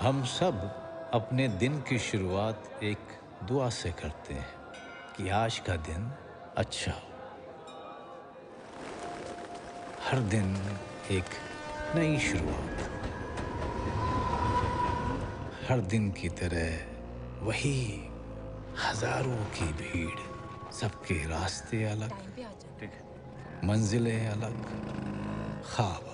हम सब अपने दिन की शुरुआत एक दुआ से करते हैं कि आज का दिन अच्छा हो। हर दिन एक नई शुरुआत, हर दिन की तरह वही हजारों की भीड़, सबके रास्ते अलग, टाइम पे आ जाना। ठीक है। मंजिलें अलग, ख्वाब अलग।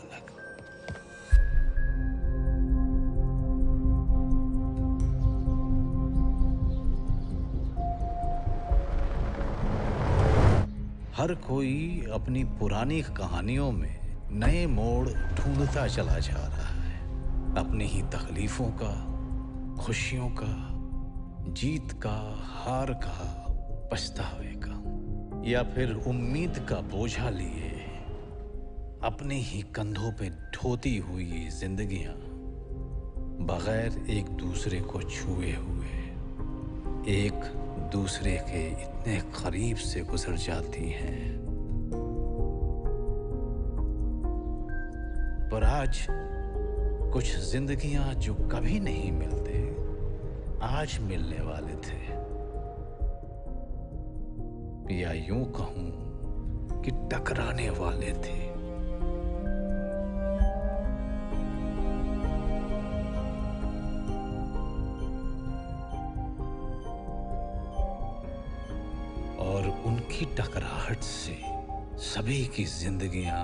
हर कोई अपनी पुरानी कहानियों में नए मोड़ ढूंढता चला जा रहा है। अपनी ही तकलीफों का, खुशियों का, जीत का, हार का, पछतावे का, या फिर उम्मीद का बोझा लिए अपने ही कंधों पे ढोती हुई जिंदगियां बगैर एक दूसरे को छुए हुए एक दूसरे के इतने करीब से गुजर जाती हैं। पर आज कुछ जिंदगियां जो कभी नहीं मिलते, आज मिलने वाले थे, या यूं कहूं कि टकराने वाले थे। और उनकी टकराहट से सभी की जिंदगियां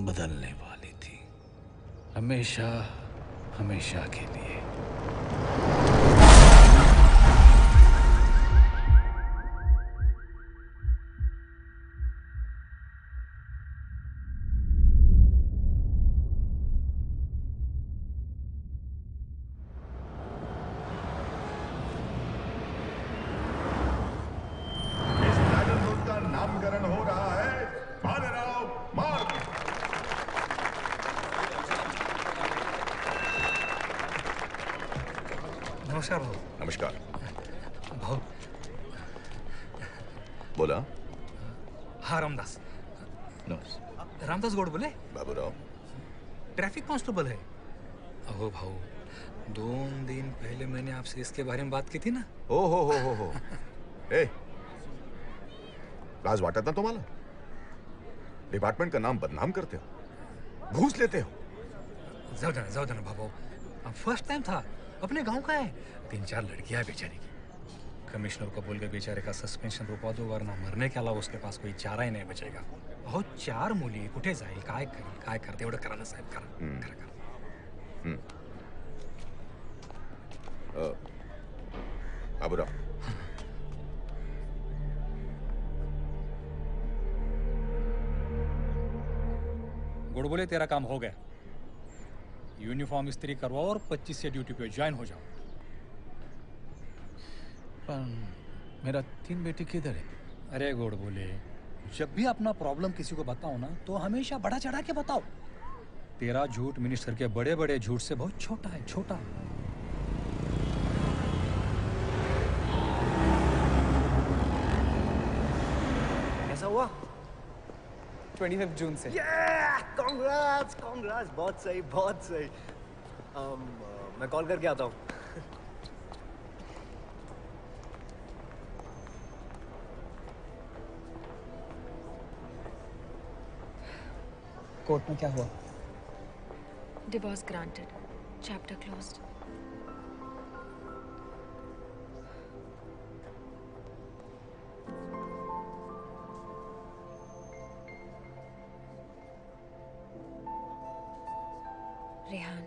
बदलने वाली थी, हमेशा हमेशा के लिए। इस ड्रैगन फ्रूट का नामकरण हो रहा है भालेराव मार्ग। नमस्कार भाऊ। नमस्कार। भाऊ। बोला। हाँ रामदास। नमस्कार। रामदास गौड़ बोले? बाबूराव। ट्रैफिक कांस्टेबल है। अहो भाऊ, 2 दिन पहले मैंने आपसे इसके बारे में बात की थी ना। हो हो ए, लाज वाटत ना तुम्हाला? डिपार्टमेंट का नाम बदनाम करते हो, घूस लेते हो। जाओ ना भाऊ, अब फर्स्ट टाइम था, अपने गांव का है। 3-4 लड़कियां है बेचारी की। कमिश्नर को बोल के बेचारे का सस्पेंशन रुकवा दो, वरना मरने के अलावा उसके पास कोई चारा ही नहीं बचेगा। अहो 4 मुली कुठे जाईल, काय करते एवढं करा ना साहेब, करा। बाबूराव, गुड़ बोले तेरा काम हो गया। यूनिफॉर्म इस्त्री करवाओ और 25 से ड्यूटी पे ज्वाइन हो जाओ। पर मेरा 3 बेटी किधर है? अरे गुड़ बोले, जब भी अपना प्रॉब्लम किसी को बताओ ना, तो हमेशा बढ़ा चढ़ा के बताओ। तेरा झूठ मिनिस्टर के बड़े बड़े झूठ से बहुत छोटा है, छोटा। कैसा हुआ? 25 जून से। कांग्रेट्स, बहुत सही। मैं कॉल करके आता हूँ। कोर्ट में क्या हुआ? Divorce granted, chapter closed. Rehan,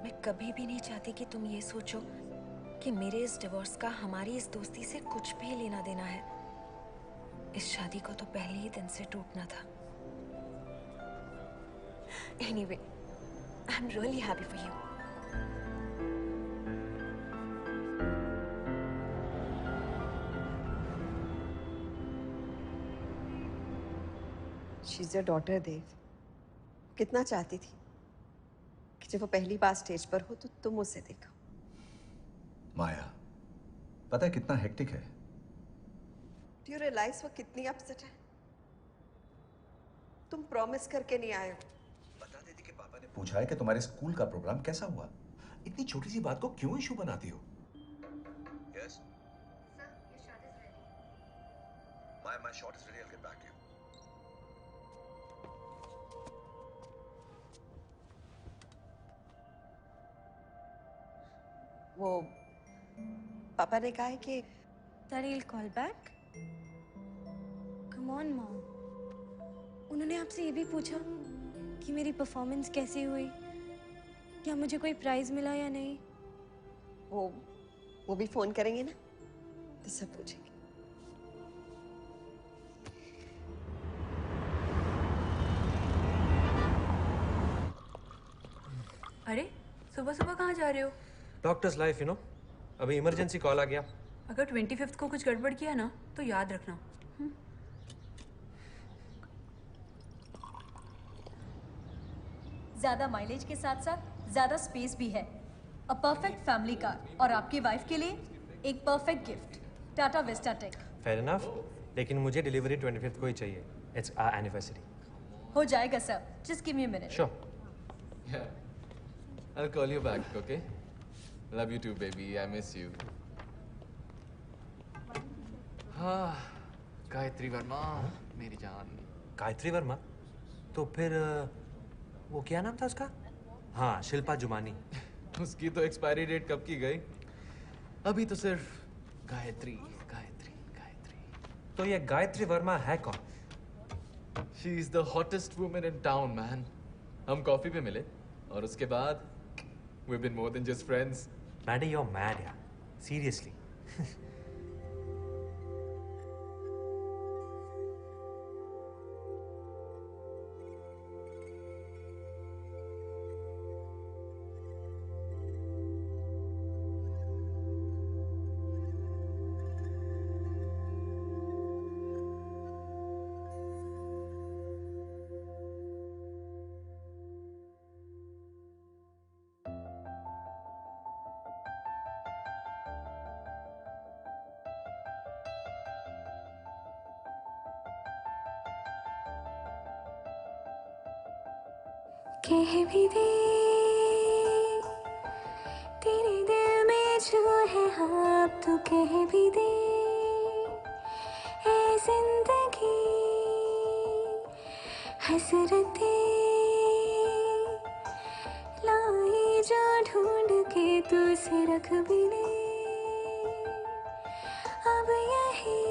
मैं कभी भी नहीं चाहती कि तुम ये सोचो कि मेरे इस डिवोर्स का हमारी इस दोस्ती से कुछ भी लेना देना है। इस शादी को तो पहले ही दिन से टूटना था। Anyway, I'm really happy for you. She's your daughter, देव। कितना चाहती थी कि जब वो पहली बार स्टेज पर हो तो तुम उसे देखो। माया, पता है कितना हेक्टिक है? Do you realize वो कितनी अपसेट है? तुम प्रॉमिस करके नहीं आए हो। बता देती कि पापा ने पूछा है कि तुम्हारे स्कूल का प्रोग्राम कैसा हुआ। इतनी छोटी सी बात को क्यों इशू बनाती हो? Yes. My shot is ready. I'll get back to you. वो पापा ने कहा है कि Daddy will call back. Come on, Mom. उन्होंने आपसे ये भी पूछा कि मेरी परफॉर्मेंस कैसी हुई, क्या मुझे कोई प्राइज मिला या नहीं। वो भी फोन करेंगे ना, तो सब पूछेंगे। अरे सुबह सुबह कहाँ जा रहे हो? डॉक्टर्स लाइफ यू नो, अभी इमरजेंसी कॉल आ गया। अगर 25th को कुछ गड़बड़ किया ना तो याद रखना। ज्यादा माइलेज के साथ साथ ज्यादा स्पेस भी है। अ परफेक्ट फैमिली कार और आपकी वाइफ के लिए एक perfect gift, Tata Vista tech. Fair enough, लेकिन मुझे डिलीवरी 25th को ही चाहिए। It's our anniversary. हो जाएगा sir, just give me a minute. Sure. I'll call you back, okay? Love you too, baby. I miss you. हाँ, गायत्री वर्मा, मेरी जान। गायत्री वर्मा? तो फिर वो क्या नाम था उसका? हाँ, शिल्पा जुमानी। उसकी तो एक्सपायरी डेट कब की गई? अभी तो सिर्फ गायत्री, गायत्री, गायत्री। तो ये गायत्री वर्मा है कौन? She is the hottest woman in town, man. हम कॉफी पे मिले और उसके बाद we've been more than just friends. Maddie, you're mad, यार. Seriously. कह भी दे तेरे दिल में जो है हाँ, तो कह भी दे ऐ जिंदगी हसरतें लाई जो ढूंढ के तू से रख भी ले अब यही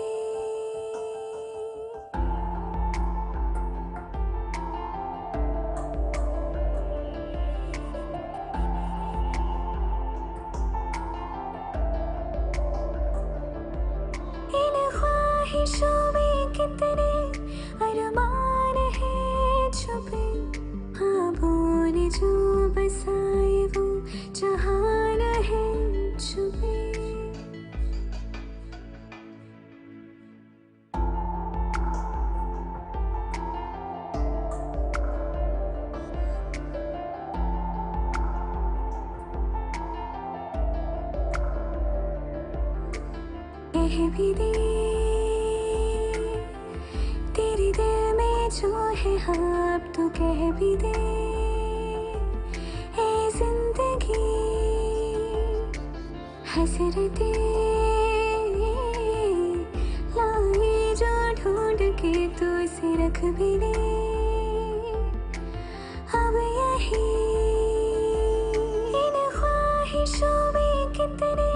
कितने अरमान हैं छुपे, ख्वाबों ने जो बसाए वो जहान है छुपे। कह भी दे जो है हाँ, अब तो कह भी दे ऐ जिंदगी हसरतें लाई जो ढूंढ के तू से रख भी ले अब यही इन ख्वाहिशों में कितने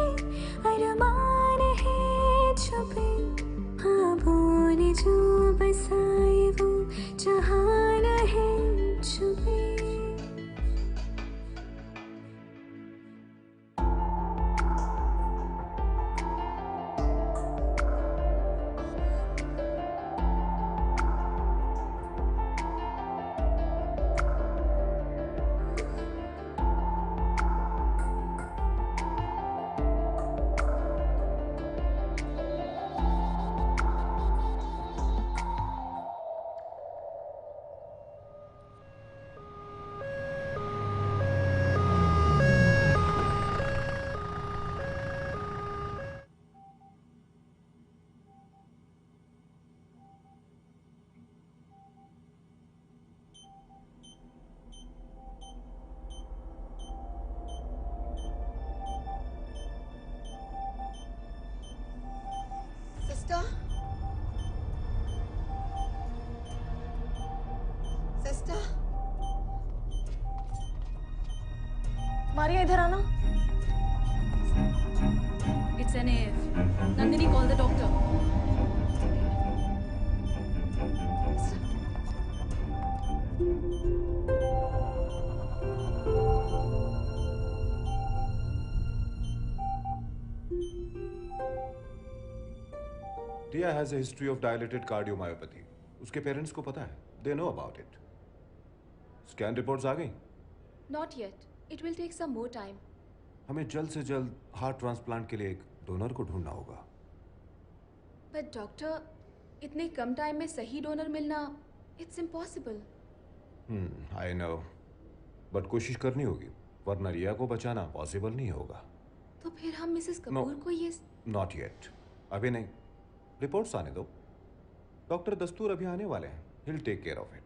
अरमान हैं छुपे, ख्वाबों ने जो बसाए वो जहान है छुपे। मारिया इधर आना। It's an AF. Nandini, call the doctor. Tia has a history of dilated cardiomyopathy. उसके पेरेंट्स को पता है. They know about it. Scan reports आ गई? Not yet. It will take some more time. हमें जल्द से जल्द हार्ट ट्रांसप्लांट के लिए एक डोनर को ढूंढना होगा. But doctor, इतने कम टाइम में सही डोनर मिलना, it's impossible. I know. But कोशिश करनी होगी, वरना रिया को बचाना पॉसिबल नहीं होगा. तो फिर हम मिसेस कपूर को ये Not yet. अभी नहीं. रिपोर्ट्स आने दो. डॉक्टर दस्तूर अभी आने वाले हैं. He'll take care of it.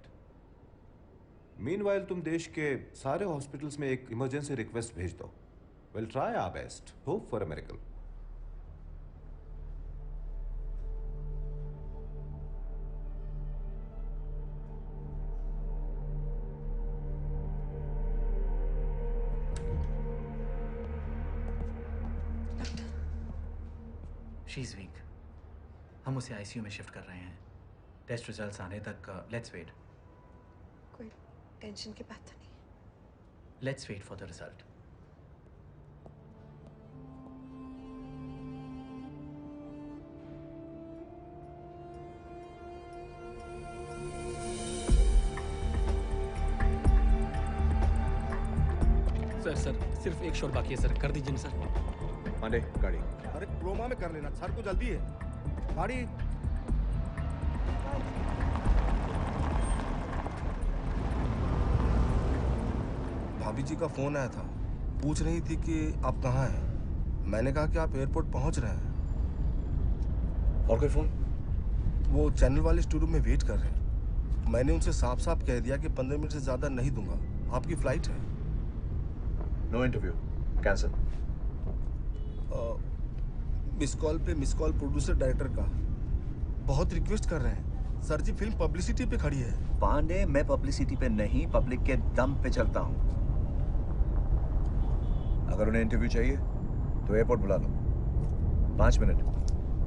Meanwhile, तुम देश के सारे हॉस्पिटल्स में एक इमरजेंसी रिक्वेस्ट भेज दो. We'll try our best. Hope for a miracle. She is weak. हम उसे आईसीयू में शिफ्ट कर रहे हैं. टेस्ट रिजल्ट्स आने तक लेट्स वेट. कोई टेंशन की बात तो नहीं. Let's wait for the result. Sir सिर्फ एक शॉट बाकी है सर. कर दीजिए ना सर. पांडे गाड़ी. अरे क्रोमा में कर लेना सर को जल्दी है. गाड़ी. भाभी जी का फोन आया था. पूछ रही थी कि आप कहाँ हैं. मैंने कहा कि आप एयरपोर्ट पहुंच रहे हैं. और कोई फोन? वो चैनल वाले स्टूडियो में वेट कर रहे हैं. मैंने उनसे साफ साफ कह दिया कि 15 मिनट से ज्यादा नहीं दूंगा. आपकी फ्लाइट है. No interview. Cancel. Miss call पे मिस कॉल प्रोड्यूसर डायरेक्टर का. बहुत रिक्वेस्ट कर रहे हैं. सर जी फिल्म पब्लिसिटी पे खड़ी है. पांडे, मैं पब्लिसिटी पे नहीं, पब्लिक के दम पे चलता हूँ. अगर उन्हें इंटरव्यू चाहिए तो एयरपोर्ट बुला लो. 5 मिनट.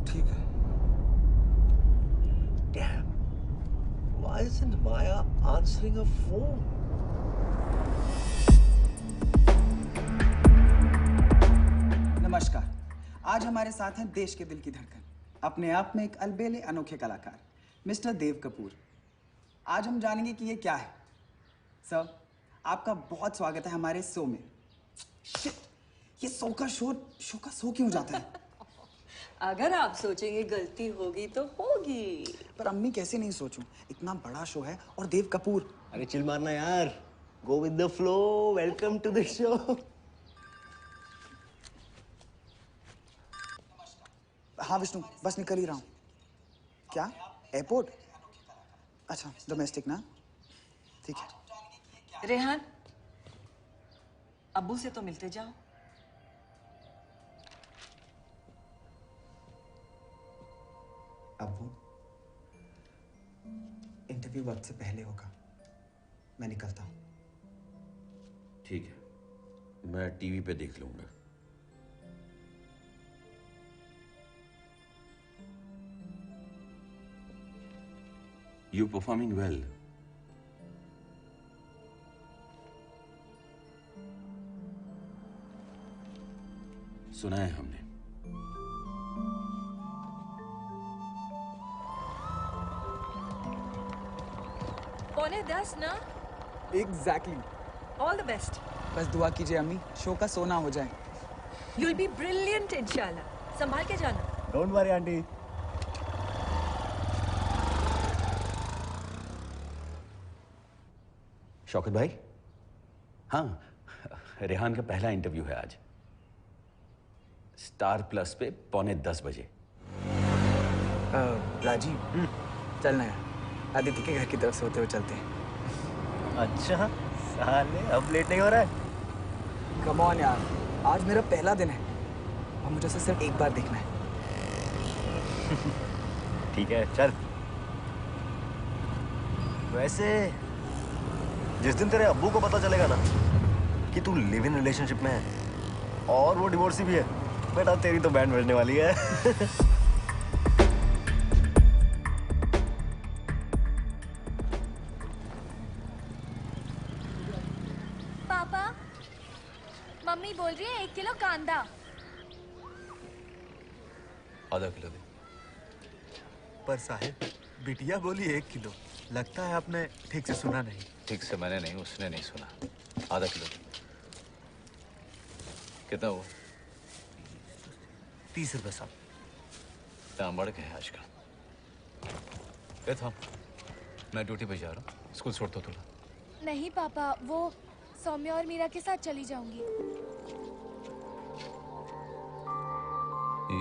ठीक है. Damn. Why isn't Maya answering her phone? नमस्कार. आज हमारे साथ हैं देश के दिल की धड़कन, अपने आप में एक अलबेले अनोखे कलाकार मिस्टर देव कपूर. आज हम जानेंगे कि ये क्या है. सर, आपका बहुत स्वागत है हमारे शो में. Shit! ये शो का शो क्यों जाता है? अगर आप सोचेंगे गलती होगी तो होगी. पर अम्मी कैसे नहीं सोचूं? इतना बड़ा शो है और देव कपूर. अरे चिल मारना यार. Go with the flow. Welcome to the show. हाँ विष्णु, बस निकल ही रहा हूँ. क्या? एयरपोर्ट? अच्छा, डोमेस्टिक ना. ठीक है. रेहान, अब्बू से तो मिलते जाओ. अब्बू, इंटरव्यू वक्त से पहले होगा. मैं निकलता हूँ. ठीक है, मैं टीवी पे देख लूंगा. You're performing well. सुना है हमने. पौने 10 ना? एग्जैक्टली. All the best. बस दुआ कीजिए अम्मी, शो का सोना हो जाए. You'll be brilliant इंशाल्लाह. संभाल के जाना. Don't worry, aunty. शौकत भाई. हाँ, रेहान का पहला इंटरव्यू है आज. स्टार प्लस पे 9:45 बजे. राजीव, चलना है. आदित्य के घर की तरफ से होते हुए चलते हैं. अच्छा, साले अब लेट नहीं हो रहा है? कम ऑन यार, आज मेरा पहला दिन है और मुझे उसे सिर्फ एक बार देखना है. ठीक है, चल. वैसे जिस दिन तेरे अब्बू को पता चलेगा ना कि तू लिव इन रिलेशनशिप में है और वो डिवोर्सी भी है। बेटा तेरी तो बैंड बजने वाली है। पापा, मम्मी बोल रही है 1 किलो कांदा। आधा किलो दे। पर साहिब, बिटिया बोली 1 किलो। लगता है आपने ठीक से सुना नहीं। ठीक से मैंने नहीं, उसने नहीं सुना। आधा किलो दे। कितना हुआ? 30 रुपए साहब। दाम बढ़ गए आजकल। था मैं ड्यूटी पे जा रहा हूँ, स्कूल छोड़ दो थोड़ा। नहीं पापा, वो सौम्या और मीरा के साथ चली जाऊंगी।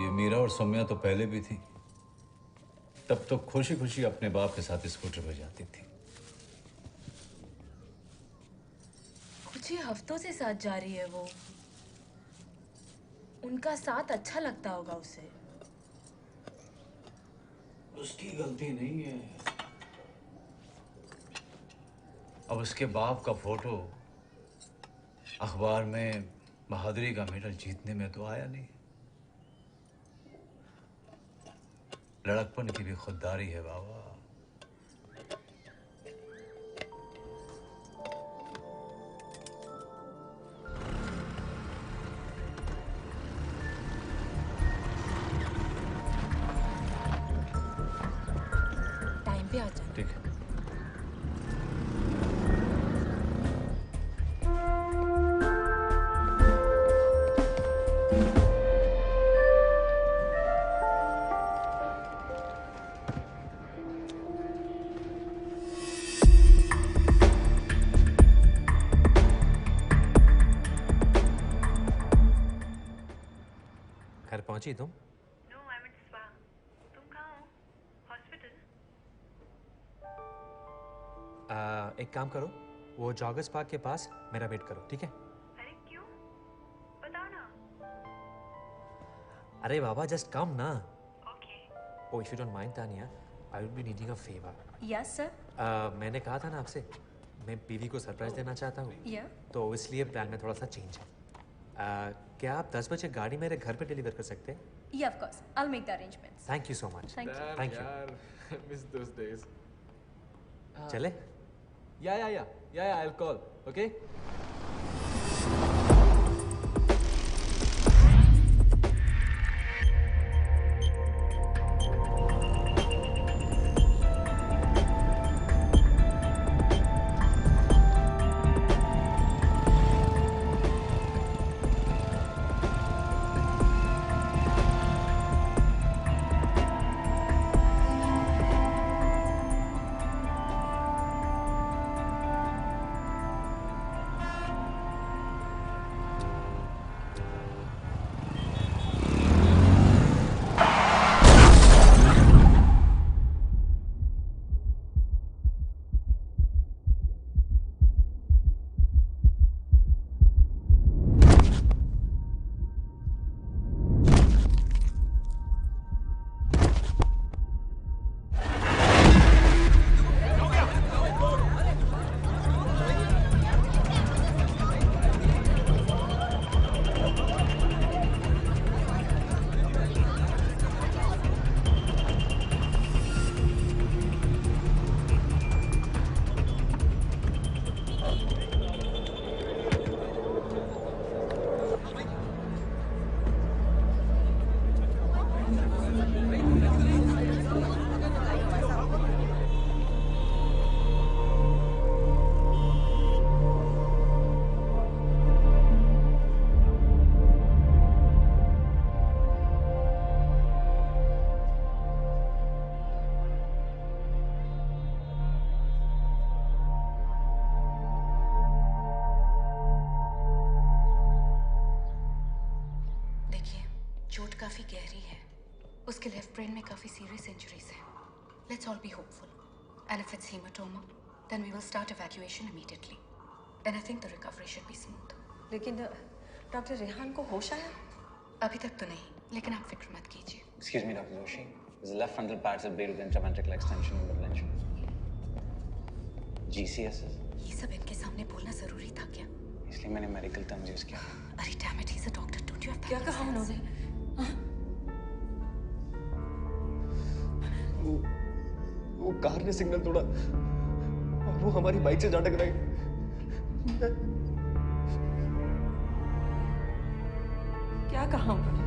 ये मीरा और सौम्या तो पहले भी थी, तब तो खुशी खुशी अपने बाप के साथ स्कूटर पे जाती थी। कुछ ही हफ्तों से साथ जा रही है वो। उनका साथ अच्छा लगता होगा उसे। उसकी गलती नहीं है। अब उसके बाप का फोटो अखबार में बहादुरी का मेडल जीतने में तो आया नहीं। लड़कपन की भी खुददारी है बाबा। टाइम पे आ जाना। ठीक है। घर पहुंची तुम? No, I am in spa. तुम कहाँ हो? हॉस्पिटल? एक काम करो, वो जॉगर्स पार्क के पास मेरा वेट करो, ठीक है? अरे क्यों? बताओ ना। अरे बाबा, जस्ट कम ना। Okay. Oh, if you don't mind Tania, I will be needing a favour. Yes sir. मैंने कहा था ना आपसे, मैं बीवी को सरप्राइज देना चाहता हूँ। या। तो इसलिए प्लान में थोड़ा सा चेंज है। क्या आप 10 बजे गाड़ी मेरे घर पे डिलीवर कर सकते हैं? या of course, I will make the arrangements. Thank you so much. Thank you. Thank you. यार, miss those days. चले? Yeah, I'll call. Okay? चोट काफी गहरी है। उसके लेफ्ट ब्रेन में काफी सीरियस इंजरीज हैं। Let's all be hopeful. And if it's haematoma, then we will start evacuation immediately. And I think the recovery should be smooth. लेकिन डॉक्टर रेहान को होश आया? अभी तक तो नहीं, लेकिन आप फिक्र मत कीजिए। Excuse me, Dr. Joshi. His left frontal parts are bleed with intraventricular extension and prevention. GCS is? ये सब इनके सामने बोलना जरूरी था क्या? इसलिए मैंने मेडिकल टर्म्स यूज किया। अरे damn it, he is a doctor, don't you have क्या कहा उन्होंने? वो कार ने सिग्नल तोड़ा और वो हमारी बाइक से जा टकराई। क्या कहा उन्होंने?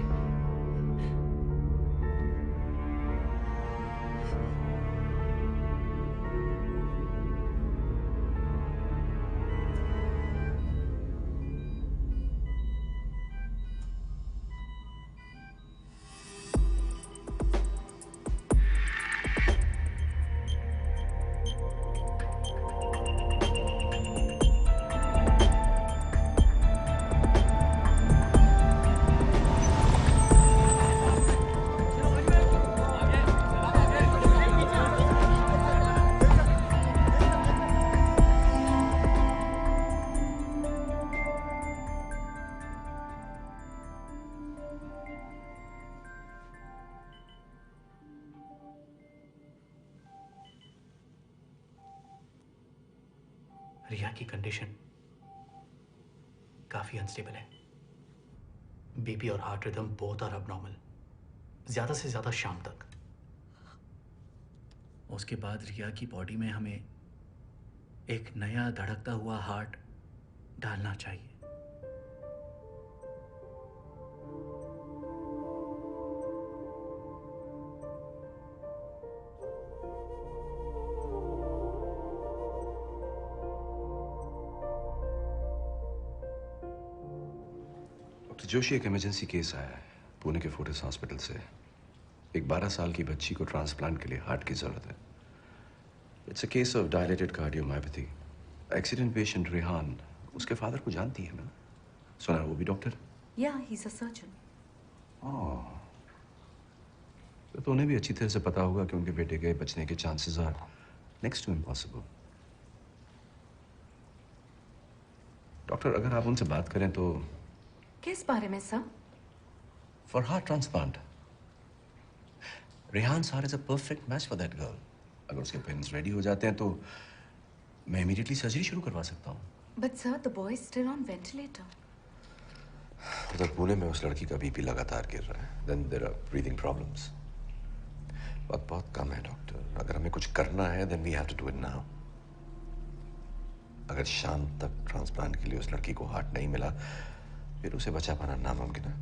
रिया की कंडीशन काफी अनस्टेबल है। बीपी और heart rhythm both are abnormal, ज्यादा से ज्यादा शाम तक। उसके बाद रिया की बॉडी में हमें एक नया धड़कता हुआ हार्ट डालना चाहिए। डॉक्टर जोशी, एक इमरजेंसी केस आया है पुणे के फोर्टिस हॉस्पिटल से। एक 12 साल की बच्ची को ट्रांसप्लांट के लिए हार्ट की जरूरत है। It's a case of dilated cardiomyopathy. Accident patient Rehan उसके फादर को जानती है ना? सुना है वो भी doctor? Yeah, he's a surgeon. तो उन्हें भी अच्छी तरह से पता होगा कि उनके बेटे के बचने के chances are next to impossible. Doctor, अगर आप उनसे बात करें तो किस बारे में sir? For heart transplant. Rehan heart is a perfect match for that girl. अगर उसके पेरेंट्स रेडी हो जाते हैं तो मैं इमीडिएटली सर्जरी शुरू करवा सकता हूँ। But sir, the boy is still on ventilator. उधर पुणे में उस लड़की का बीपी लगातार गिर रहा है। Then there are breathing problems. वक्त बहुत कम है डॉक्टर। अगर हमें कुछ करना है then we have to do it now. अगर शाम तक ट्रांसप्लांट के लिए उस लड़की को हार्ट नहीं मिला फिर उसे बचा पाना नामुमकिन है।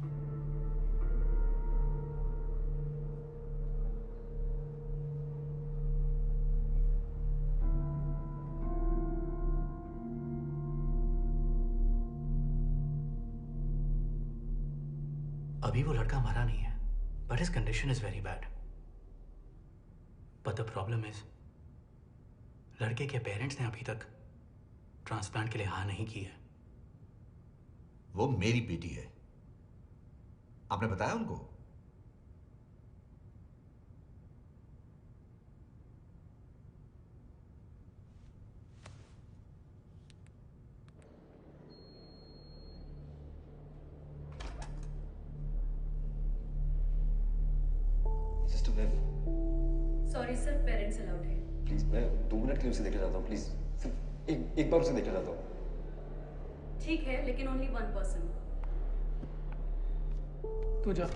अभी वो लड़का मरा नहीं है, but his condition is very bad. But the problem is लड़के के पेरेंट्स ने अभी तक ट्रांसप्लांट के लिए हाँ नहीं की है। वो मेरी बेटी है, आपने बताया उनको? Sister ma'am, sorry sir, parents allowed है। प्लीज मैं 2 मिनट के लिए उसे देखना चाहता हूँ। प्लीज सिर्फ एक बार उसे देखना चाहता हूँ। ठीक है, लेकिन ओनली 1 पर्सन। तू जा।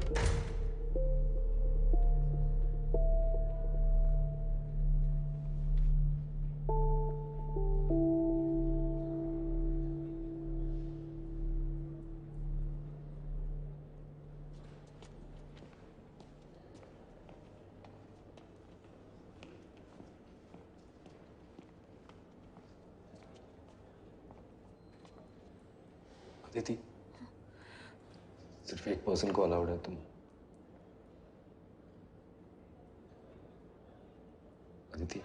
अदिति, सिर्फ एक पर्सन को अलाउड है। तुम अदिति।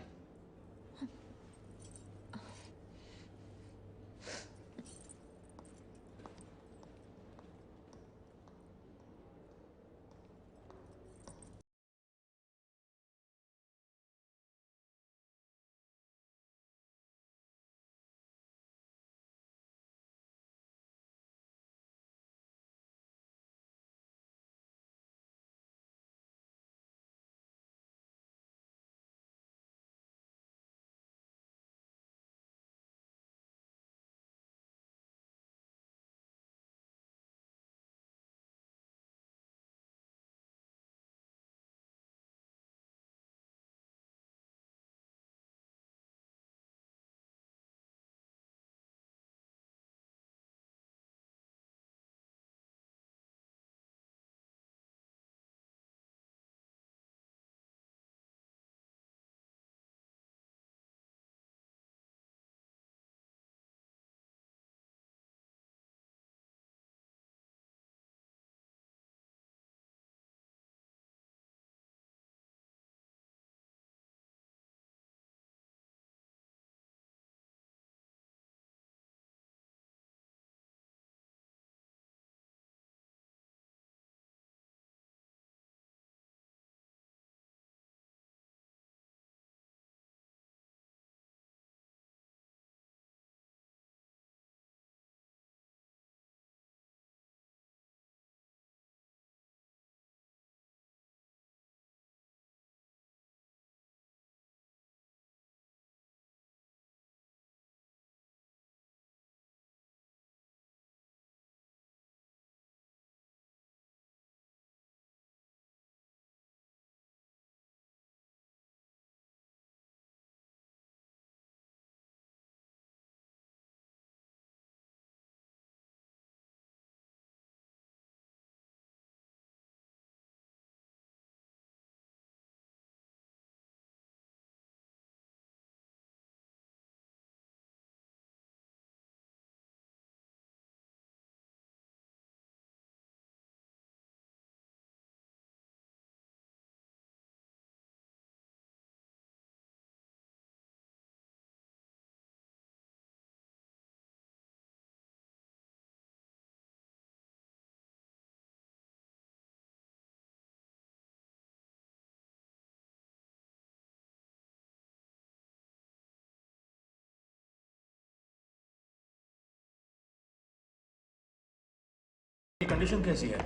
कंडीशन कैसी है?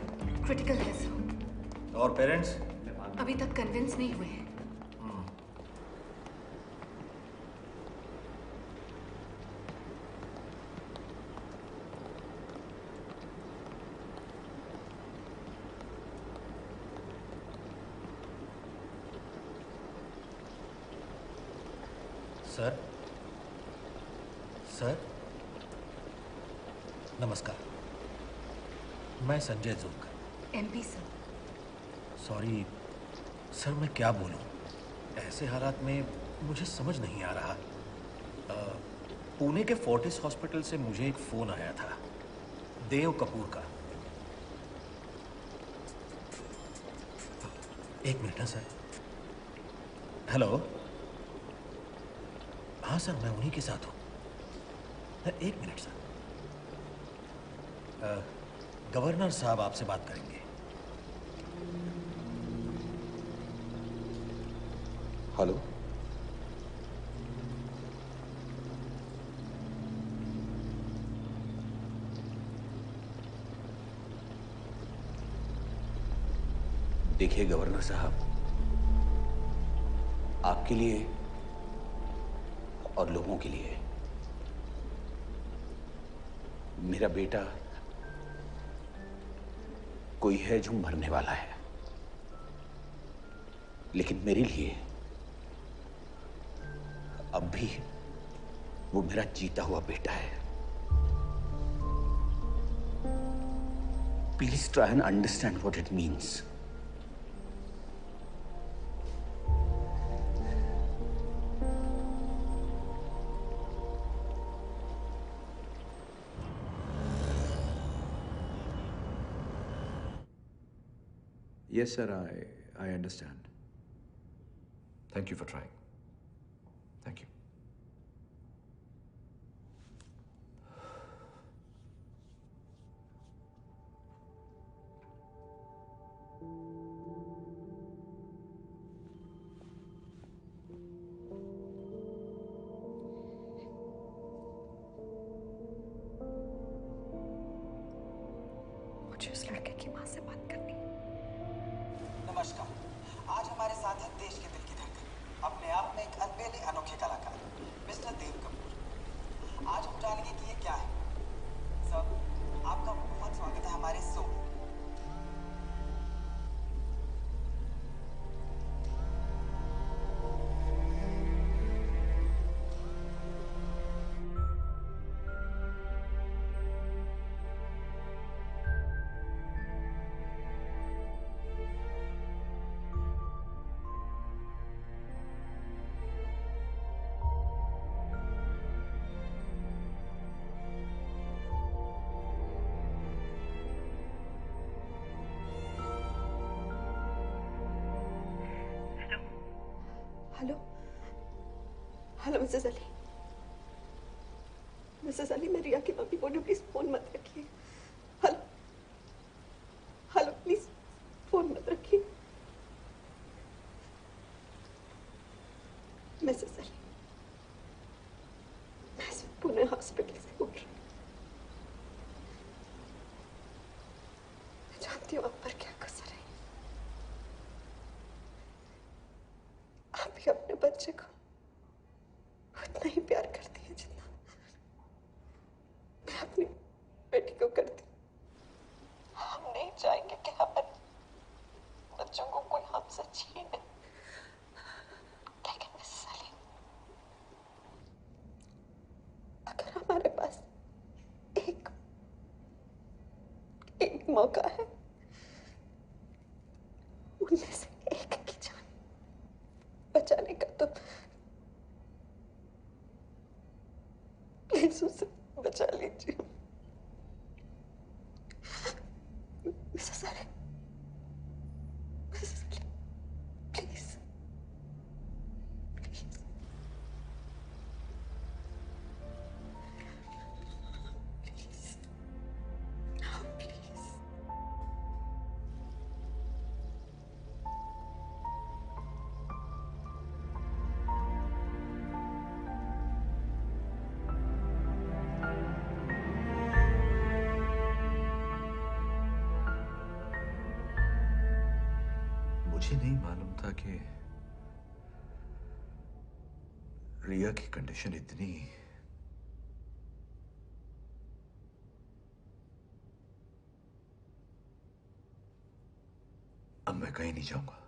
क्रिटिकल है सर। और पेरेंट्स? अभी तक कन्विंस नहीं हुए हैं। सर, सर, नमस्कार। मैं संजय जोग। MP sir. सॉरी सर, मैं क्या बोलूं? ऐसे हालात में मुझे समझ नहीं आ रहा। पुणे के फोर्टिस हॉस्पिटल से मुझे एक फोन आया था, देव कपूर का। एक मिनट है सर। हेलो। हाँ सर, मैं उन्हीं के साथ हूँ। एक मिनट सर। गवर्नर साहब आपसे बात करेंगे। हेलो। देखिए गवर्नर साहब, आपके लिए और लोगों के लिए मेरा बेटा कोई है जो मरने वाला है, लेकिन मेरे लिए अब भी वो मेरा जीता हुआ बेटा है। Please try and understand what it means. Yes, sir, I understand. Thank you for trying. Thank you. मुझे उस लड़के की माँ से बात करनी है। नमस्कार। आज हमारे साथ है देश के दिल की धड़कन, अपने आप में एक अलबेले अनोखे कलाकार मिस्टर देव कपूर। आज हम जानेंगे कि ये क्या है। सर, आपका बहुत स्वागत है हमारे शो में। Hello. Hello Mrs Ali. Mrs Ali, मैं रिया की मम्मी बोल रही हूँ, प्लीज फोन मत रखिए। हेलो। हेलो, प्लीज फोन मत रखिए। मिसेस अली, मैं पुणे हॉस्पिटल से बोल रही हूँ। मैं जानती हूँ आप पर क्या कसर है। आप भी अपने बच्चे को उतना ही प्यार करती है जितना मैं अपनी बेटी को करती हूँ। हम नहीं चाहेंगे कि हमारे बच्चों को कोई हमसे छीने। लेकिन मिसेस अली, अगर हमारे पास एक मौका है, उनमें से एक की जान बचाने का, तो प्लीज उसे बचा लीजिए। Mrs Ali, Mrs Ali, please please. Please मुझे नहीं मालूम था कि रिया की कंडीशन इतनी। अब मैं कहीं नहीं जाऊंगा।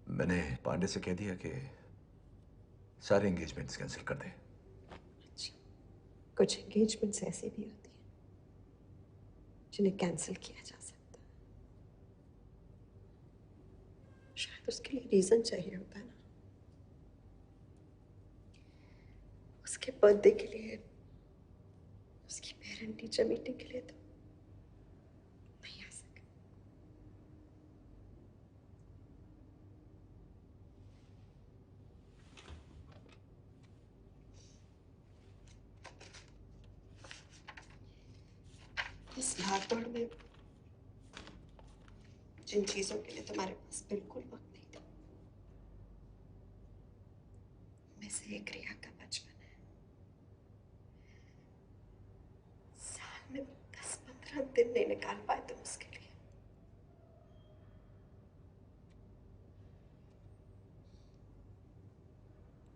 मैंने पांडे से कह दिया कि सारे एंगेजमेंट्स कैंसिल कर दे। कुछ एंगेजमेंट्स ऐसी भी होती हैं जिन्हें कैंसिल किया जा सकता है। शायद उसके लिए रीजन चाहिए होता है ना। उसके बर्थडे के लिए, उसकी पेरेंट टीचर मीटिंग के लिए तो नहीं आ सके। इस भागदौड़ में जिन चीजों के लिए तुम्हारे पास बिल्कुल वक्त नहीं था, उनमें से एक रिया का बचपन है। साल में 10-15 दिन नहीं निकाल पाए तुम उसके लिए।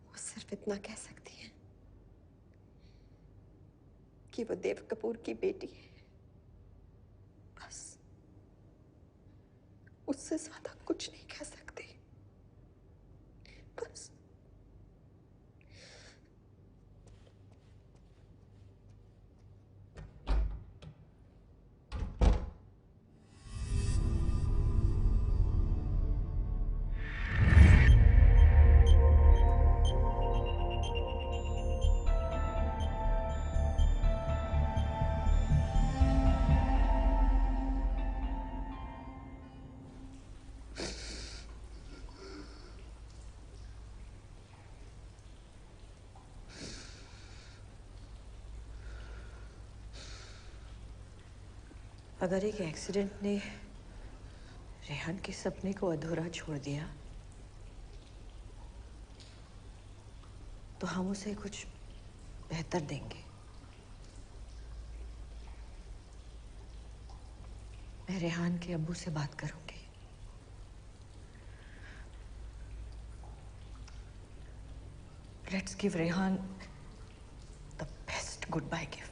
वो सिर्फ इतना कह सकती है कि वो देव कपूर की बेटी है, बस। उससे ज्यादा कुछ नहीं कह सकती, बस। अगर एक एक्सीडेंट ने रेहान के सपने को अधूरा छोड़ दिया तो हम उसे कुछ बेहतर देंगे। मैं रेहान के अब्बू से बात करूंगी। Let's give Rehan the best good bye gift.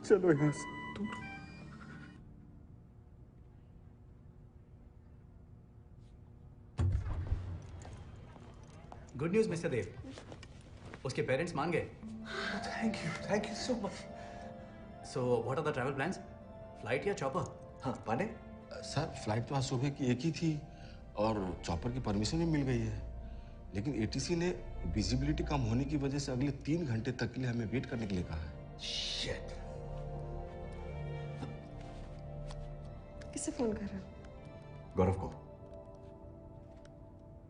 चलो यहाँ से दूर। गुड न्यूज़ मिस्टर देव, उसके पेरेंट्स मान गए। Thank you so much. So what are the travel plans? Flight या चॉपर? हाँ पांडे सर, फ्लाइट तो आज सुबह की एक ही थी और चॉपर की परमिशन भी मिल गई है, लेकिन एटीसी ने विजिबिलिटी कम होने की वजह से अगले 3 घंटे तक के लिए हमें वेट करने के लिए कहा है। Shit. किसे फोन कर रहा? गौरव को।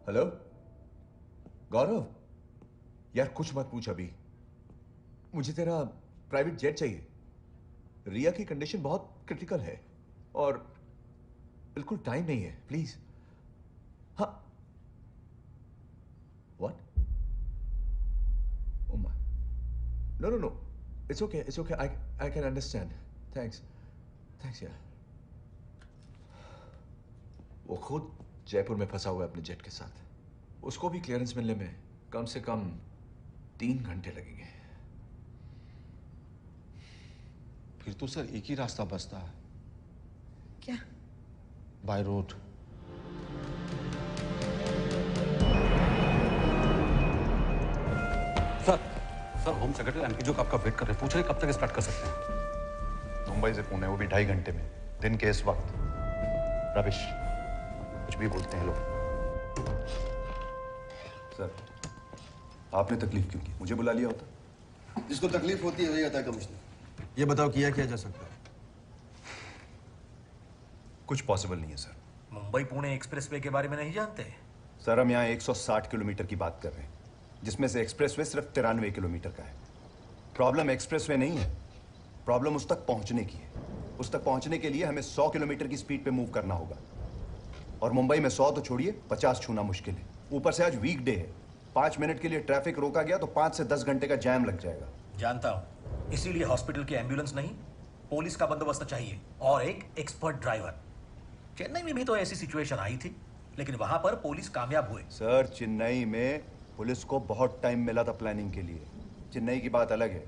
हेलो गौरव, यार कुछ मत पूछ अभी। मुझे तेरा प्राइवेट जेट चाहिए। रिया की कंडीशन बहुत क्रिटिकल है और बिल्कुल टाइम नहीं है, प्लीज। हाँ। What? Oh my. No no no, it's okay, I can understand. Thanks यार। वो खुद जयपुर में फंसा हुआ है अपने जेट के साथ। उसको भी क्लियरेंस मिलने में कम से कम 3 घंटे लगेंगे। फिर तो सर एक ही रास्ता बचता है। क्या? By road. Sir home secretary MP जो आपका वेट कर रहे हैं, पूछ रहे कब तक स्टार्ट कर सकते हैं। मुंबई से पुणे, वो भी 2.5 घंटे में, दिन के इस वक्त। रविश, कुछ भी बोलते हैं लोग। सर, आपने तकलीफ क्यों की? मुझे बुला लिया होता। जिसको तकलीफ होती है वही आता है कमिश्नर। ये बताओ किया क्या जा सकता है? कुछ पॉसिबल नहीं है सर। मुंबई पुणे एक्सप्रेसवे के बारे में नहीं जानते? सर, हम यहाँ 160 किलोमीटर की बात कर रहे हैं, जिसमें से एक्सप्रेसवे सिर्फ 93 किलोमीटर का है। प्रॉब्लम एक्सप्रेसवे नहीं है, प्रॉब्लम उस तक पहुंचने की है। उस तक पहुंचने के लिए हमें 100 किलोमीटर की स्पीड पे मूव करना होगा, और मुंबई में 100 तो छोड़िए, 50 छूना मुश्किल है। ऊपर से आज वीकडे है, 5 मिनट के लिए ट्रैफिक रोका गया तो 5 से 10 घंटे का जैम लग जाएगा। जानता हूँ, इसीलिए हॉस्पिटल की एम्बुलेंस नहीं, पुलिस का बंदोबस्त चाहिए और एक एक्सपर्ट ड्राइवर। चेन्नई में भी तो ऐसी सिचुएशन आई थी, लेकिन वहां पर पुलिस कामयाब हुए। सर, चेन्नई में पुलिस को बहुत टाइम मिला था प्लानिंग के लिए। चेन्नई की बात अलग है।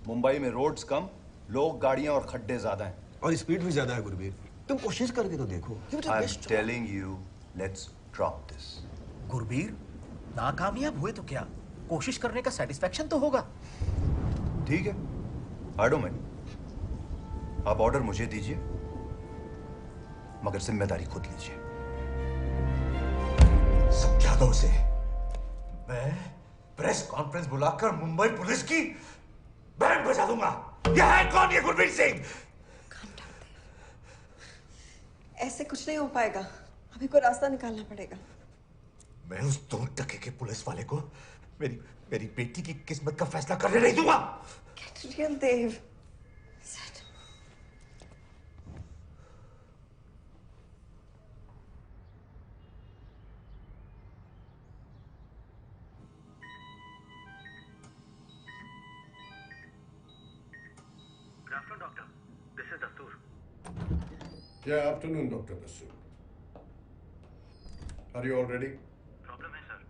मुंबई में रोड्स कम, लोग, गाड़ियां और खड्डे ज्यादा हैं। और स्पीड भी ज्यादा है गुरबीर। तुम कोशिश करके तो देखो। आई am telling you, let's drop this. Gurbir, नाकामयाब हुए तो क्या, कोशिश करने का सेटिस्फैक्शन तो होगा। ठीक है, आई डोंट माइंड। आप ऑर्डर मुझे दीजिए, मगर जिम्मेदारी खुद लीजिए। समझा दो उसे। मैं प्रेस कॉन्फ्रेंस बुलाकर मुंबई पुलिस की बैंड बजा दूंगा। यह है कौन, ये गुरबीर सिंह? ऐसे कुछ नहीं हो पाएगा, अभी कोई रास्ता निकालना पड़ेगा। मैं उस 2 टके के पुलिस वाले को मेरी बेटी की किस्मत का फैसला करने नहीं दूंगा। Get real, Dev. Yeah, afternoon, Dr. Dasu. Are you all ready? Problem है सर,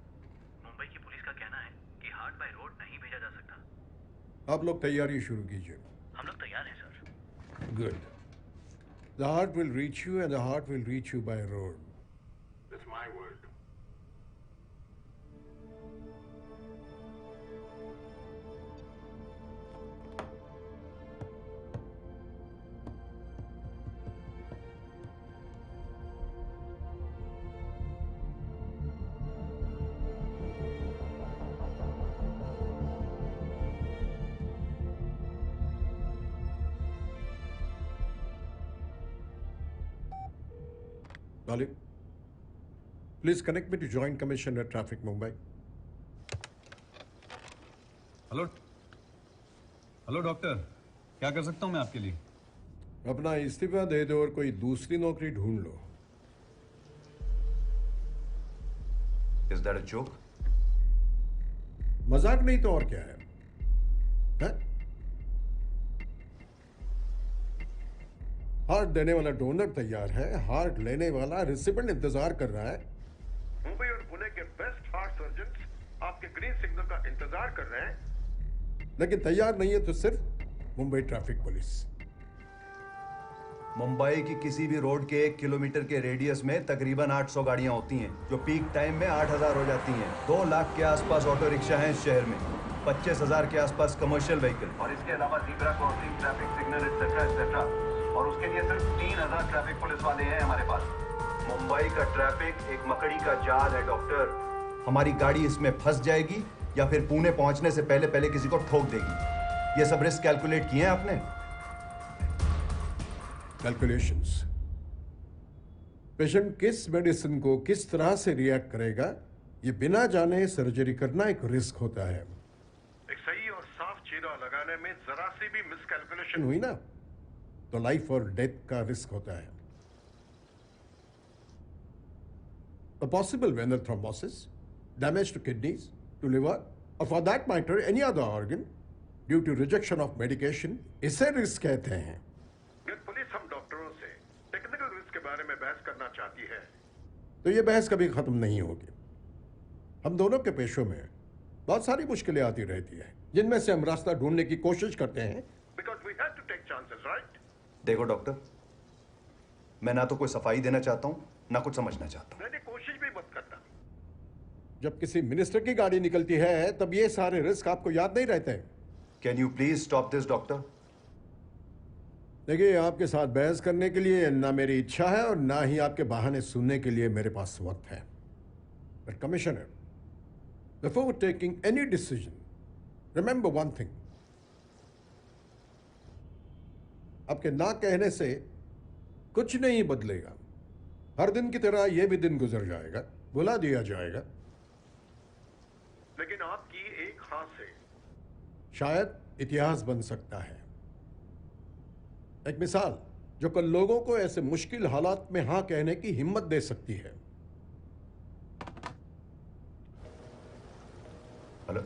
मुंबई की पुलिस का कहना है कि हार्ट बाय रोड नहीं भेजा जा सकता। आप लोग तैयारी शुरू कीजिए। हम लोग तैयार हैं sir. Good. The heart will reach you and the heart will reach you by road. That's my word. Malik, please connect me to Joint Commissioner Traffic, Mumbai. Hello doctor, क्या कर सकता हूँ मैं आपके लिए? अपना इस्तीफा दे दो और कोई दूसरी नौकरी ढूंढ लो। Is that a joke? मजाक नहीं तो और क्या है? हैं? हार्ट देने वाला डोनर तैयार है, हार्ट लेने वाला रिसिपेंट इंतजार कर रहा है। मुंबई और पुणे के बेस्ट हार्ट सर्जन्स आपके ग्रीन सिग्नल का इंतजार कर रहे हैं, लेकिन तैयार नहीं है तो सिर्फ मुंबई ट्रैफिक पुलिस। मुंबई की किसी भी रोड के 1 किलोमीटर के रेडियस में तकरीबन 800 गाड़ियां होती हैं, जो पीक टाइम में 8000 हो जाती हैं। 2 लाख के आसपास ऑटो रिक्शा हैं इस शहर में, 25,000 के आसपास कमर्शियल व्हीकल, और इसके अलावा zebra crossing, traffic signal etcetera. और उसके लिए सिर्फ 3000 ट्रैफिक पुलिस वाले हैं हमारे पास। मुंबई का ट्रैफिक एक मकड़ी का जाल है डॉक्टर। हमारी गाड़ी इसमें फंस जाएगी या फिर पुणे पहुंचने से पहले किसी को ठोक देगी। ये सब रिस्क कैलकुलेट किए हैं आपने? कैलकुलेशंस। पेशेंट किस मेडिसिन को किस तरह से रिएक्ट करेगा, ये बिना जाने सर्जरी करना एक रिस्क होता है। एक सही और साफ चीरा लगाने में जरा सी भी मिसकैलकुलेशन हुई ना तो लाइफ और डेथ का रिस्क होता है। A possible venous thrombosis, damage to kidneys, to liver, or for that matter any other organ due to rejection of medication, इसे रिस्क कहते हैं। अगर पुलिस हम डॉक्टरों से टेक्निकल रिस्क के बारे में बहस करना चाहती है तो ये बहस कभी खत्म नहीं होगी। हम दोनों के पेशों में बहुत सारी मुश्किलें आती रहती है, जिनमें से हम रास्ता ढूंढने की कोशिश करते हैं। because we have to take chances, right? देखो डॉक्टर, मैं ना तो कोई सफाई देना चाहता हूं ना कुछ समझना चाहता हूं। मैंने कोशिश भी मत करना। जब किसी मिनिस्टर की गाड़ी निकलती है तब ये सारे रिस्क आपको याद नहीं रहते। Can you please stop this doctor? देखिए, आपके साथ बहस करने के लिए ना मेरी इच्छा है और ना ही आपके बहाने सुनने के लिए मेरे पास वक्त है। But commissioner, before taking any decision, remember one thing. आपके ना कहने से कुछ नहीं बदलेगा। हर दिन की तरह यह भी दिन गुजर जाएगा, बुला दिया जाएगा। लेकिन आपकी एक हाँ से शायद इतिहास बन सकता है। एक मिसाल जो कल लोगों को ऐसे मुश्किल हालात में हाँ कहने की हिम्मत दे सकती है। Hello,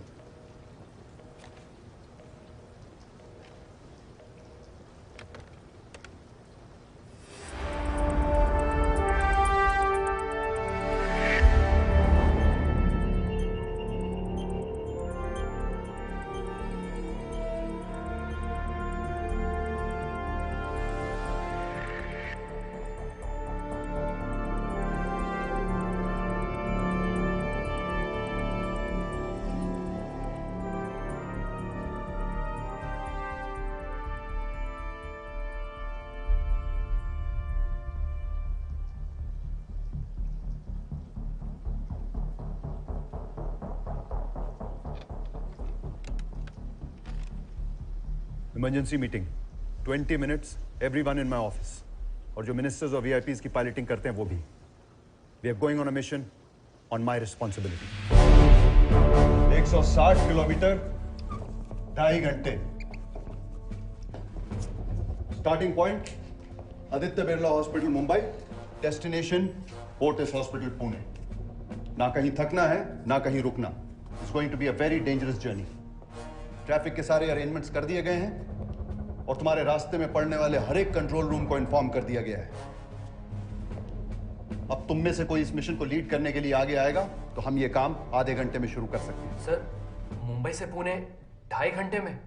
emergency meeting 20 minutes everyone in my office. और जो मिनिस्टर्स और वीआईपीज की पायलटिंग करते हैं वो भी। We are going on a mission on my responsibility. 160 kilometre 2.5 घंटे। Starting point Aditya Birla hospital Mumbai, destination Fortis hospital Pune. ना कहीं थकना है ना कहीं रुकना। It's going to be a very dangerous journey. Traffic के सारे अरेंजमेंट्स कर दिए गए हैं और तुम्हारे रास्ते में पड़ने वाले हर एक कंट्रोल रूम को इन्फॉर्म कर दिया गया है। अब तुम में से कोई इस मिशन को लीड करने के लिए आगे आएगा तो हम ये काम आधे घंटे में शुरू कर सकते हैं। सर, मुंबई से पुणे 2.5 घंटे में,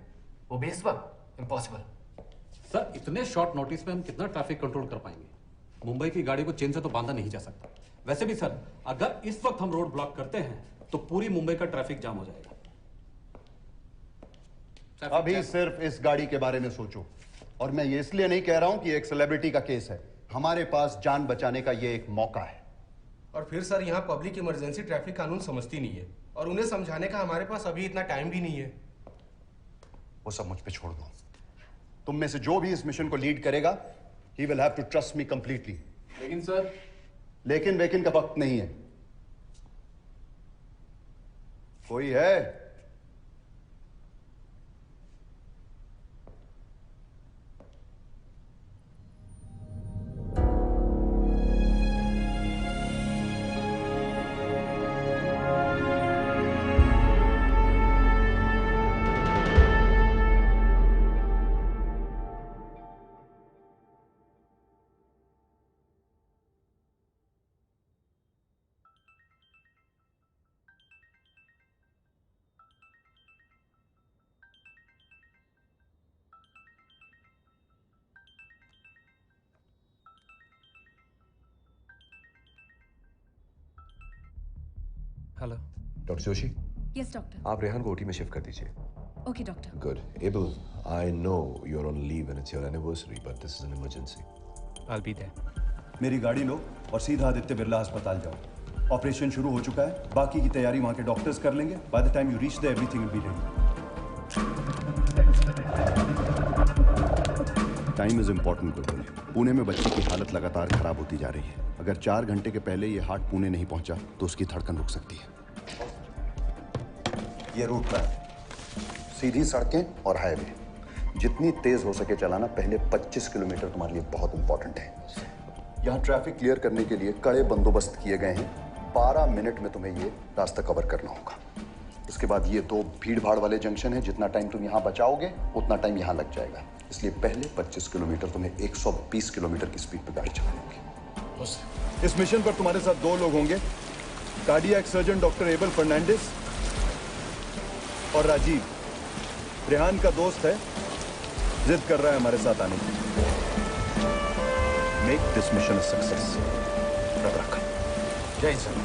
वो भी इस वक्त? इम्पॉसिबल। सर, इतने शॉर्ट नोटिस में हम कितना ट्रैफिक कंट्रोल कर पाएंगे? मुंबई की गाड़ी को चेन से तो बांधा नहीं जा सकता। वैसे भी सर, अगर इस वक्त हम रोड ब्लॉक करते हैं तो पूरी मुंबई का ट्रैफिक जाम हो जाएगा। अभी सिर्फ इस गाड़ी के बारे में सोचो। और मैं ये इसलिए नहीं कह रहा हूं कि एक सेलिब्रिटी का केस है। हमारे पास जान बचाने का ये एक मौका है। और फिर सर, यहाँ पब्लिक इमरजेंसी ट्रैफिक कानून समझती नहीं है और उन्हें समझाने का हमारे पास अभी इतना टाइम भी नहीं है। वो सब मुझ पे छोड़ दो। तुम में से जो भी इस मिशन को लीड करेगा, he will have to trust me completely। लेकिन सर, लेकिन का वक्त नहीं है। कोई है? Hello doctor Joshi. Yes doctor. आप रेहान को ओटी में शिफ्ट कर दीजिए। Okay doctor. Good. Abel, I know you are on leave and it's your anniversary but this is an emergency. I will be there. मेरी गाड़ी लो और सीधा आदित्य बिरला अस्पताल जाओ। ऑपरेशन शुरू हो चुका है। बाकी की तैयारी वहां के डॉक्टर्स कर लेंगे। By the time you reach there everything will be ready. Time is important good. Pune में बच्चे की हालत लगातार खराब होती जा रही है। अगर 4 घंटे के पहले ये हार्ट पुणे नहीं पहुंचा तो उसकी धड़कन रुक सकती है। ये रूट पर सीधी सड़कें और हाईवे जितनी तेज हो सके चलाना। पहले 25 किलोमीटर तुम्हारे लिए बहुत इंपॉर्टेंट है। यहाँ ट्रैफिक क्लियर करने के लिए कड़े बंदोबस्त किए गए हैं। 12 मिनट में तुम्हें ये रास्ता कवर करना होगा। इसके बाद ये 2 भीड़ भाड़ वाले जंक्शन है। जितना टाइम तुम यहाँ बचाओगे उतना टाइम यहाँ लग जाएगा। इसलिए पहले 25 किलोमीटर तुम्हें 120 किलोमीटर की स्पीड पर गाड़ी चलानी होगी। इस मिशन पर तुम्हारे साथ 2 लोग होंगे। Cardiac surgeon doctor Abel Fernandes और राजीव, रेहान का दोस्त है, जिद कर रहा है हमारे साथ आने की। Make this mission a success. रब रखा। जय Hind sir.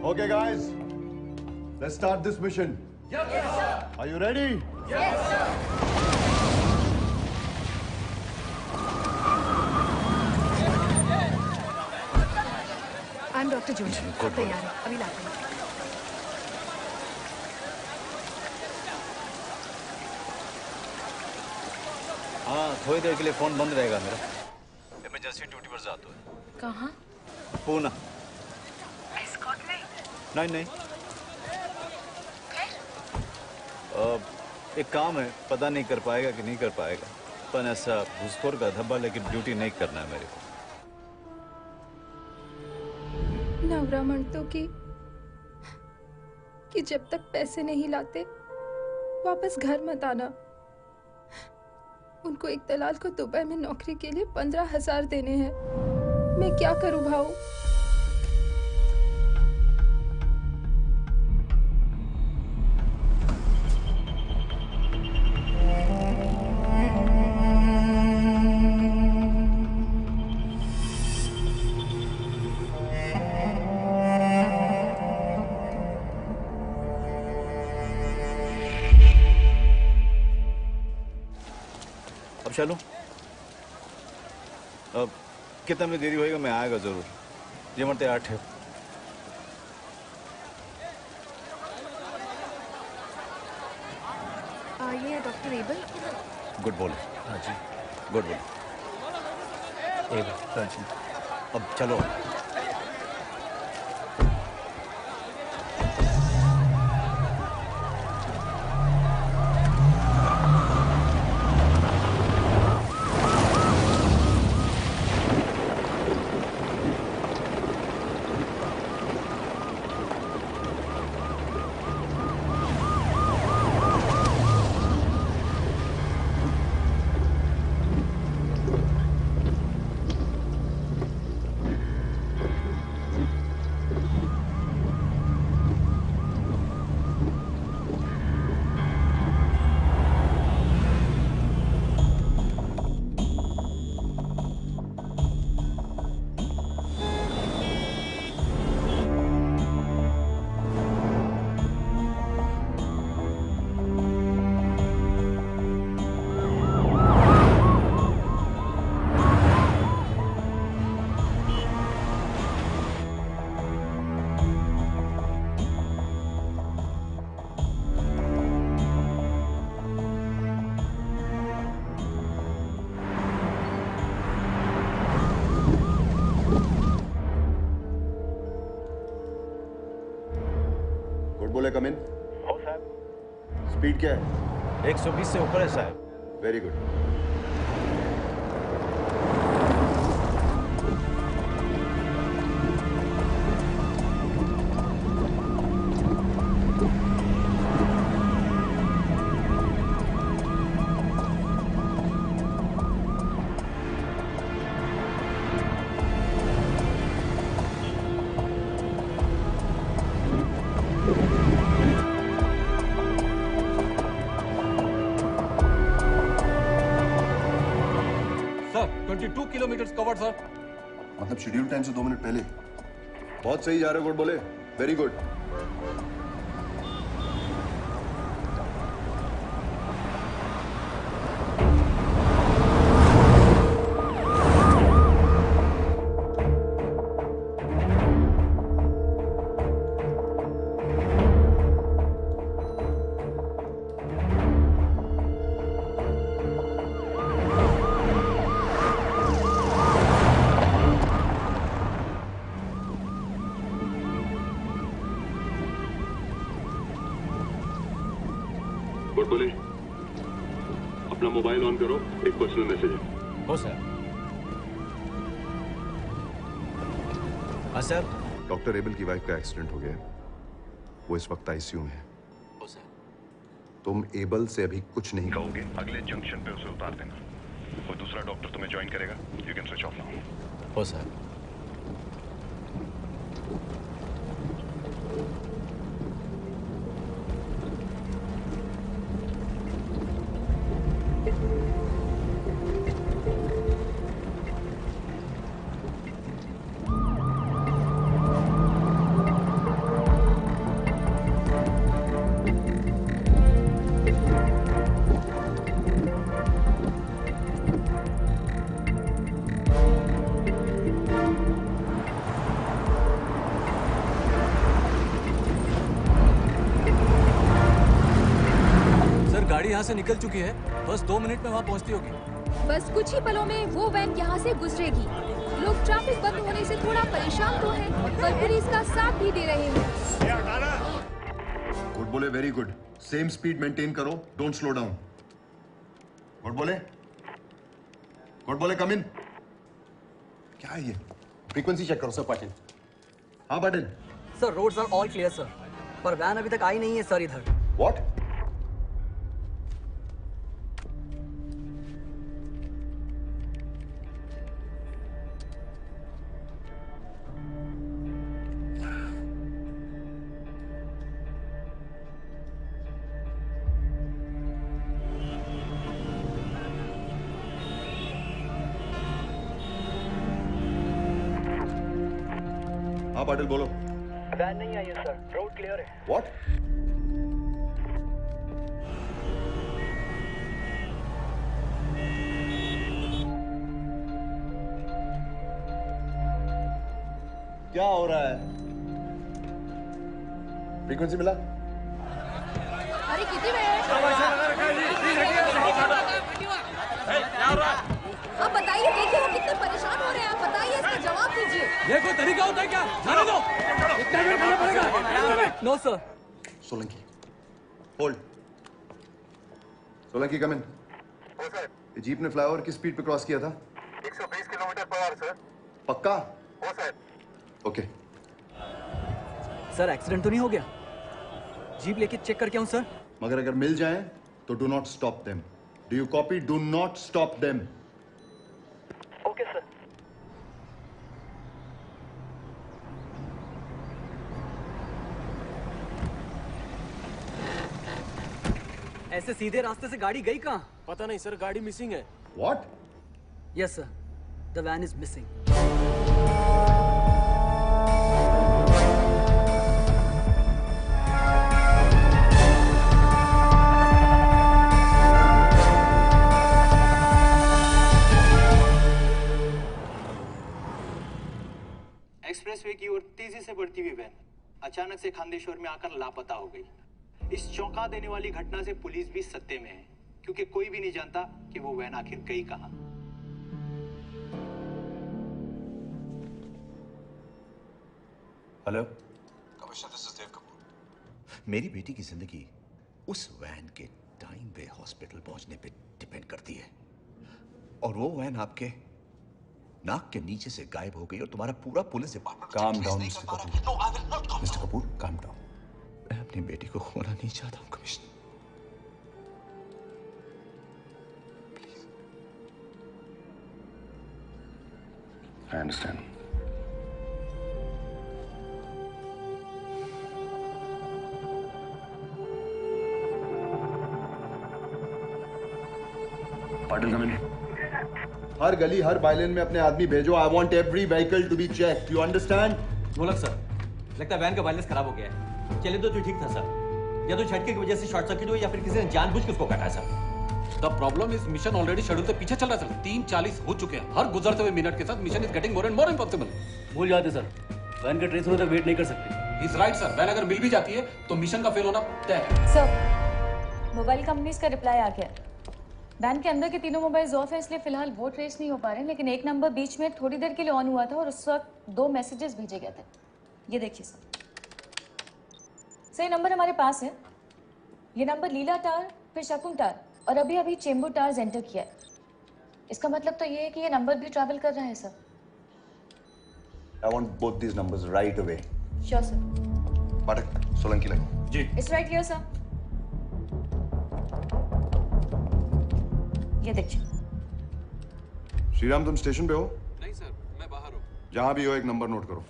Okay, guys, let's start this mission. Yes, sir. Are you ready? Yes, sir. I'm Dr. Joshi. तैयार है, अभी लाते हैं। हाँ, थोड़ी देर के लिए फोन बंद रहेगा मेरा। इमरजेंसी ड्यूटी पर जाता हूँ। कहाँ? पूना। एस्कॉर्ट में? नहीं। एक काम है, पता नहीं कर पाएगा कि नहीं कर पाएगा। पर ऐसा घुसखोर का धब्बा, लेकिन ड्यूटी नहीं करना है मेरे को। नवरा म्हणतो कि जब तक पैसे नहीं लाते वापस घर मत आना। उनको एक दलाल को दुबई में नौकरी के लिए 15,000 देने हैं। मैं क्या करूं भाऊ? चलो, अब कितना में देरी होएगा, मैं आएगा जरूर। ये मरते 8 है। ये है डॉक्टर एबल। गुड बोलो। हाँ जी। गुड बोलो। एबल। हाँ जी। अब चलो। बोले कम इन। हो साहब। स्पीड क्या है? 120 से ऊपर है साहब। Very good. kilometers covered, sir. मतलब शेड्यूल टाइम से 2 मिनट पहले। बहुत सही जा रहे हो, good Bole. Very good. Good बोले, अपना मोबाइल ऑन करो, एक पर्सनल मैसेज है। हो सर। हाँ सर। डॉक्टर एबल की वाइफ का एक्सीडेंट हो गया। वो इस वक्त आईसीयू में है। हो सर। तुम एबल से अभी कुछ नहीं कहोगे, अगले जंक्शन पे उसे उतार देना। कोई दूसरा डॉक्टर तुम्हें ज्वाइन करेगा। You can switch off now. हो सर। गाड़ी यहाँ से निकल चुकी है, बस 2 मिनट में वहाँ पहुँचती होगी। बस कुछ ही पलों में वो वैन यहाँ से गुजरेगी। लोग ट्रैफिक बंद होने से थोड़ा परेशान तो हैं, पर पुलिस का साथ भी दे रहे हैं। Good Bole, very good. Same speed maintain करो, don't slow down. Good Bole, good Bole, come in. क्या है ये? फ्रीक्वेंसी चेक करो। सर पाटिल। हाँ Patil. Sir roads are all clear sir, पर वैन अभी तक आई नहीं है सर इधर। व्हाट? हाँ पाटिल बोलो। वैन नहीं आई है सर, रोड क्लियर है। व्हाट? क्या हो रहा है? फ्रीक्वेंसी मिला? अरे कितनी आप बताइए, देखिए वो कितने परेशान हो रहे हैं। आप बताइए, इसका जवाब दीजिए। ये कोई तरीका होता है क्या? जाने दो। इतना वेट करना पड़ेगा। No sir. Solanki, hold. Solanki come in. ये जीप ने फ्लाईओवर की स्पीड पे क्रॉस किया था? 120 किलोमीटर/आवर सर। पक्का? हो सर। ओके। सर एक्सीडेंट तो नहीं हो गया? जीप लेके चेक करके आऊं सर? मगर अगर मिल जाए तो do not stop them. Do you copy? Do not stop them. Okay sir. ऐसे सीधे रास्ते से गाड़ी गई कहां? पता नहीं सर, गाड़ी मिसिंग है। What? Yes sir, the van is missing. Expressway की ओर तेजी से बढ़ती हुई वैन अचानक से खांदेश्वर में आकर लापता हो गई। इस चौंका देने वाली घटना से पुलिस भी सत्ते में है, क्योंकि कोई भी नहीं जानता कि वो वैन आखिर गई कहां। हेलो कमिश्नर, दिस इज देव कपूर। मेरी बेटी की जिंदगी उस वैन के टाइम पे हॉस्पिटल पहुंचने पे डिपेंड करती है, और वो वैन आपके नाक के नीचे से गायब हो गई और तुम्हारा पूरा police department. Calm down mister Kapoor. Mister Kapoor, calm down. मैं अपनी बेटी को खोना नहीं चाहता हूं commissioner. I understand. Patil come in. हर गली हर बाइलेन में अपने आदमी भेजो। I want every vehicle to be check, you understand? Golak sir, लगता है वैन का वायरलेस खराब हो गया है। चले तो ठीक था सर, या तो झटके की वजह से शॉर्ट सर्किट हुई या फिर किसी ने जानबूझ के उसको काटा है sir. The problem is mission already schedule से पीछे चल रहा है सर। 3:40 हो चुके हैं। हर गुजरते हुए मिनट के साथ mission is getting more and more impossible. भूल जाते सर, वैन का ट्रेस होने तक वेट नहीं कर सकते। इज राइट सर, वैन अगर मिल भी जाती है तो मिशन का फेल होना तय है। सर, मोबाइल कंपनीज का रिप्लाई आ गया। वैन के अंदर के तीनों मोबाइल्स ऑफ है, इसलिए फिलहाल वो ट्रेस नहीं हो पा रहे, लेकिन एक नंबर बीच में थोड़ी देर के लिए ऑन हुआ था और उस वक्त 2 मैसेजेस भेजे गए थे। ये देखिए सर, ये नंबर हमारे पास है। ये नंबर लीला टार, फिर शकुन टार और अभी अभी चेंबूर टार्स एंटर किया है। इसका मतलब तो ये है कि ये नंबर भी ट्रैवल कर रहा है sir. I want both these numbers right away. Sure sir. पाठक, सोलंकी लगो। जी। It's right here sir. ये देखिए। श्रीराम, तुम स्टेशन पे हो? नहीं सर, मैं बाहर हूँ। जहां भी हो एक नंबर नोट करो।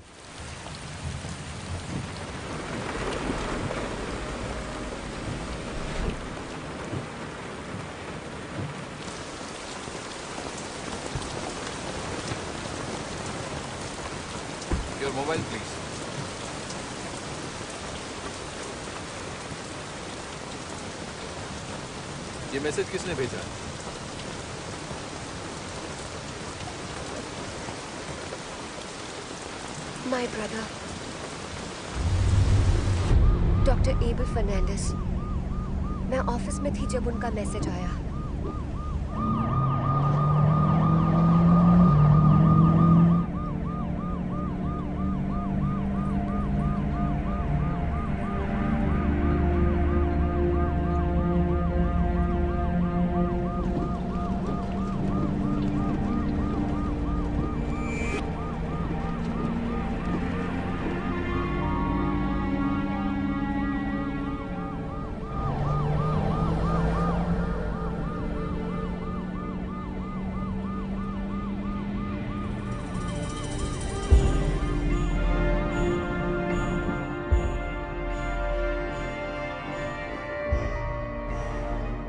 Your mobile, please. ये मैसेज किसने भेजा? My brother, Dr. Abel Fernandez. मैं ऑफिस में थी जब उनका मैसेज आया।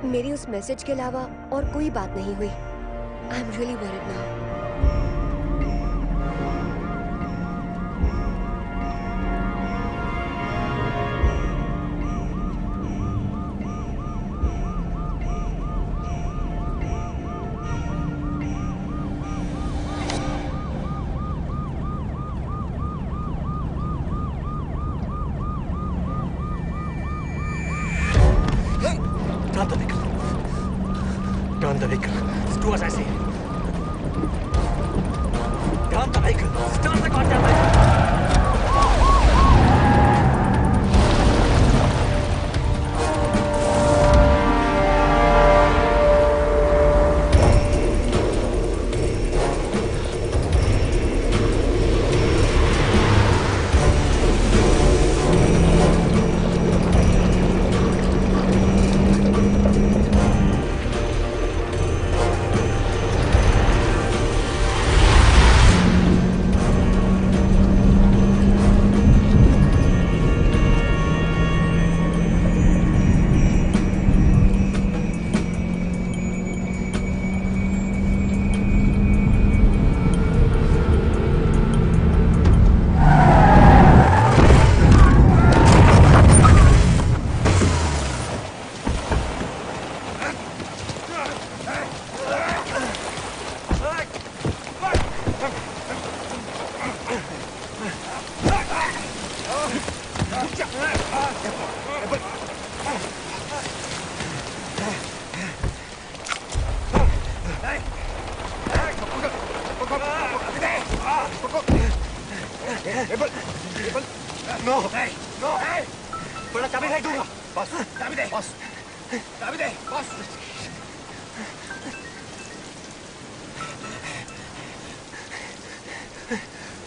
मेरी उस मैसेज के अलावा और कोई बात नहीं हुई। I am really worried now. Turn the vehicle. Do as I say. Turn the vehicle. Start the goddamn vehicle.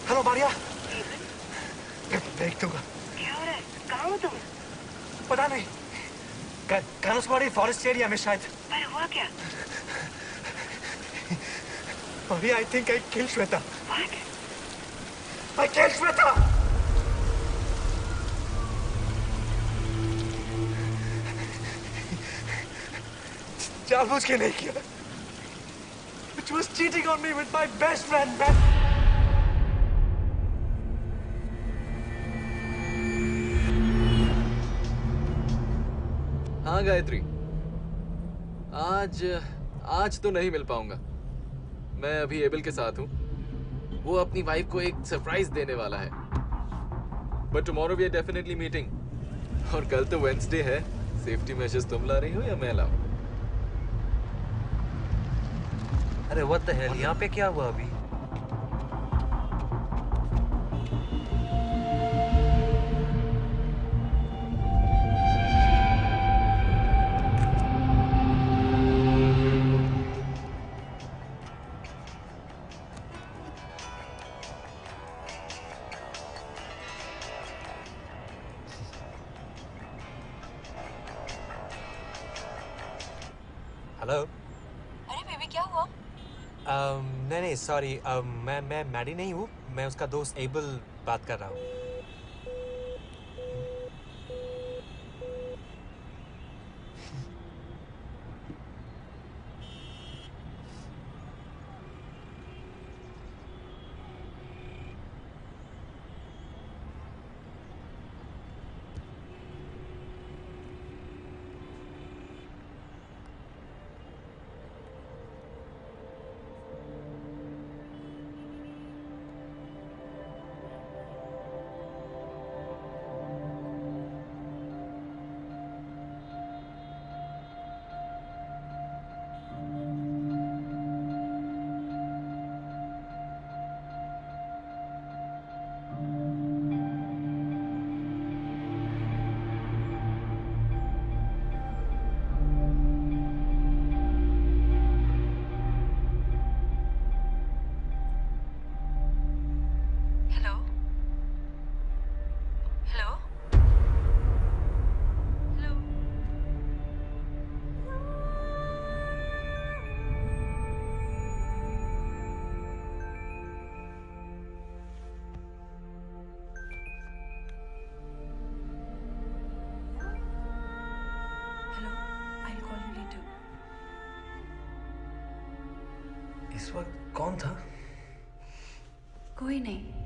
Hello Maria, देख दूंगा। क्या हो रहा है? कहाँ हो तुम? पता नहीं, कानसवाड़ी फॉरेस्ट एरिया में शायद। पर हुआ क्या? Maria, I think I killed Shweta. What? I killed Shweta! जानबूझ के नहीं किया, She was cheating on me with my best friend, man. हाँ गायत्री, आज तो नहीं मिल पाऊंगा। मैं अभी एबल के साथ हूँ। वो अपनी वाइफ को एक सरप्राइज देने वाला है। But tomorrow we are definitely meeting. और कल तो वेडनेसडे है। सेफ्टी मेजर्स तुम ला रही हो या मैं लाऊं? अरे व्हाट द हेल, यहाँ पे क्या हुआ अभी? हेलो। अरे बेबी क्या हुआ? नहीं सॉरी, मैं मैडी नहीं हूँ, मैं उसका दोस्त एबल बात कर रहा हूँ। इस वक्त कौन था? कोई नहीं।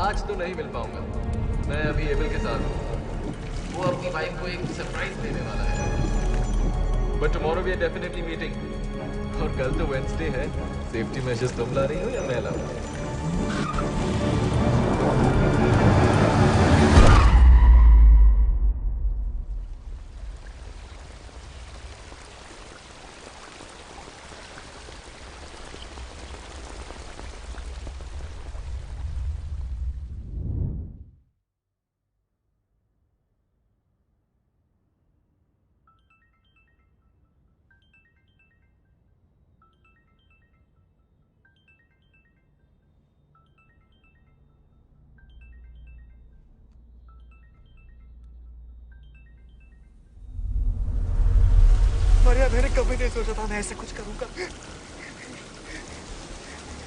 आज तो नहीं मिल पाऊंगा। मैं अभी एबल के साथ हूँ। वो अपनी वाइफ को एक सरप्राइज देने वाला है। But tomorrow we are definitely meeting. और कल तो वेडनेसडे है। सेफ्टी मेजर्स तुम ला रही हो या मैं लाऊं? मारिया, मैंने कभी नहीं सोचा था मैं ऐसे कुछ करूंगा।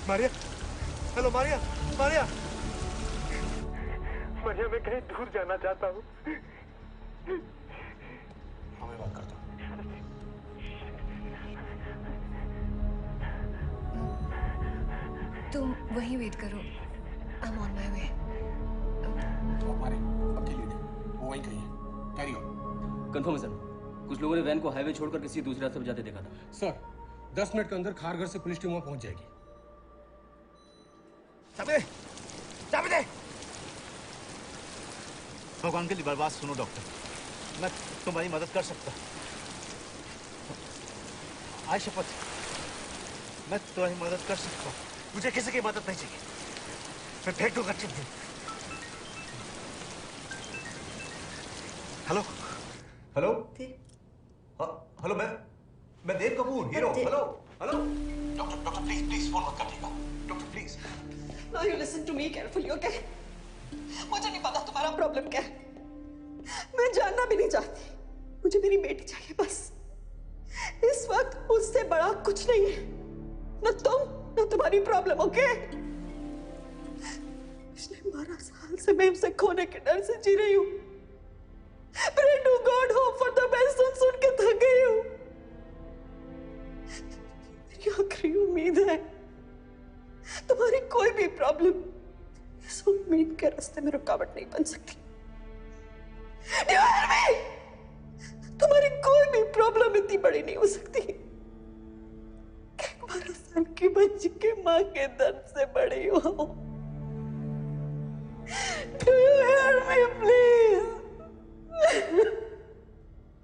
मारिया, हेलो मारिया, मारिया, मारिया मैं कहीं दूर जाना चाहता हूँ। में बात करता हूँ। तुम वहीं वेट करो। I am on my way. हमारे अकेले नहीं, वो वहीं कहीं है। Carry on. कंफर्म है सर। कुछ लोगों ने वैन को हाईवे छोड़कर किसी दूसरे रास्ते पर जाते देखा था। सर 10 मिनट के अंदर खारघर से पुलिस टीम वहां पहुंच जाएगी। चाबी दे। भगवान के लिए बर्बाद सुनो डॉक्टर, मैं तुम्हारी मदद कर सकता। आज शपथ मैं तुम्हारी मदद कर सकता हूँ। मुझे किसी की मदद नहीं चाहिए। मैं फेंक दूंगा चिट्ठी। हेलो हेलो हेलो मैं Dev Kapoor hero. Hello hello doctor please phone मत काटिएगा। Doctor please. Now you listen to me carefully, okay? मुझे नहीं पता तुम्हारा प्रॉब्लम क्या है। मैं जानना भी नहीं चाहती। मुझे मेरी बेटी चाहिए बस। इस वक्त उससे बड़ा कुछ नहीं है। न तुम न तुम्हारी प्रॉब्लम, ओके? पिछले 12 साल से मैं उसे खोने के डर से जी रही हूँ। Pray to God, hope for the best सुन के थक गई हूँ। मेरी आखिरी उम्मीद है। तुम्हारी कोई भी प्रॉब्लम इस उम्मीद के रास्ते में रुकावट नहीं बन सकती। तुम्हारी कोई भी प्रॉब्लम इतनी बड़ी नहीं हो सकती। 12 साल की बच्ची के माँ के दर्द से बड़ी हो। Do you hear me, please?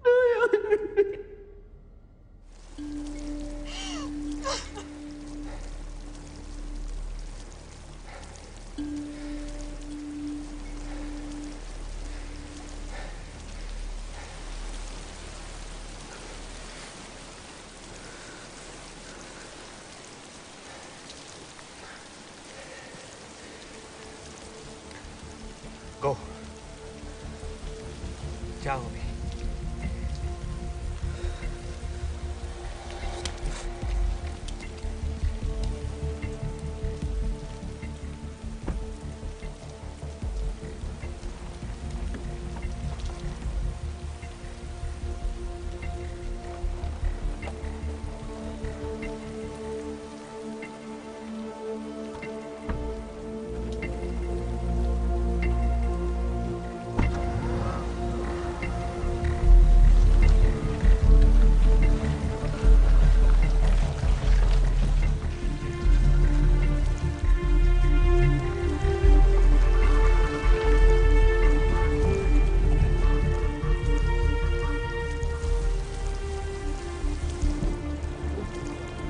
Do you hear me? गो जाओ अभी।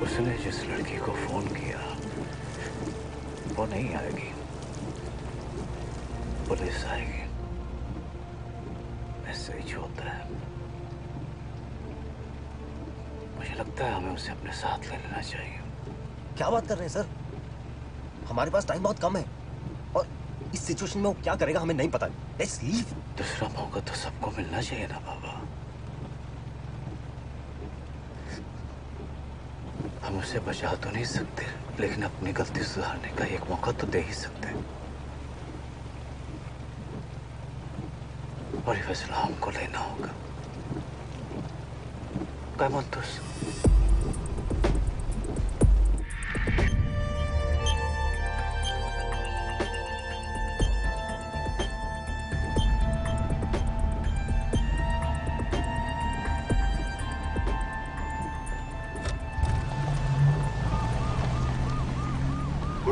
उसने जिस लड़की को फोन किया वो नहीं आएगी, पुलिस आएगी। मैसेज होता है। मुझे लगता है हमें उसे अपने साथ ले लेना चाहिए। क्या बात कर रहे हैं सर? हमारे पास टाइम बहुत कम है और इस सिचुएशन में वो क्या करेगा हमें नहीं पता। Let's leave. दूसरा मौका तो सबको मिलना चाहिए ना बाबा। हम उसे बचा तो नहीं सकते, लेकिन अपनी गलती सुधारने का एक मौका तो दे ही सकते हैं। और ये फैसला हमको लेना होगा। क्या बोलते हो?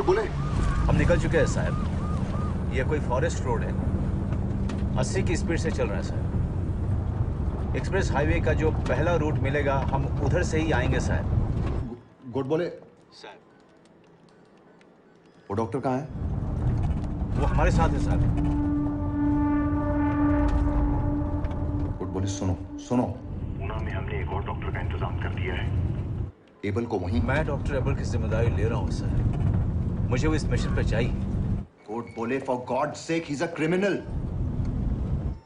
बोले हम निकल चुके हैं साहब। ये कोई फॉरेस्ट रोड है, 80 की स्पीड से चल रहा है साहब। एक्सप्रेस हाईवे का जो पहला रूट मिलेगा हम उधर से ही आएंगे साहब। गुड बोले साहब वो डॉक्टर कहाँ है? वो हमारे साथ है साहब। गुड बोले सुनो सुनो, ऊना में हमने एक और डॉक्टर का इंतजाम कर दिया है। एबल को वहीं। मैं डॉक्टर एबल की जिम्मेदारी ले रहा हूँ सर। मुझे वो इस मिशन पर चाहिए। गुड बोले for God sake he is a criminal.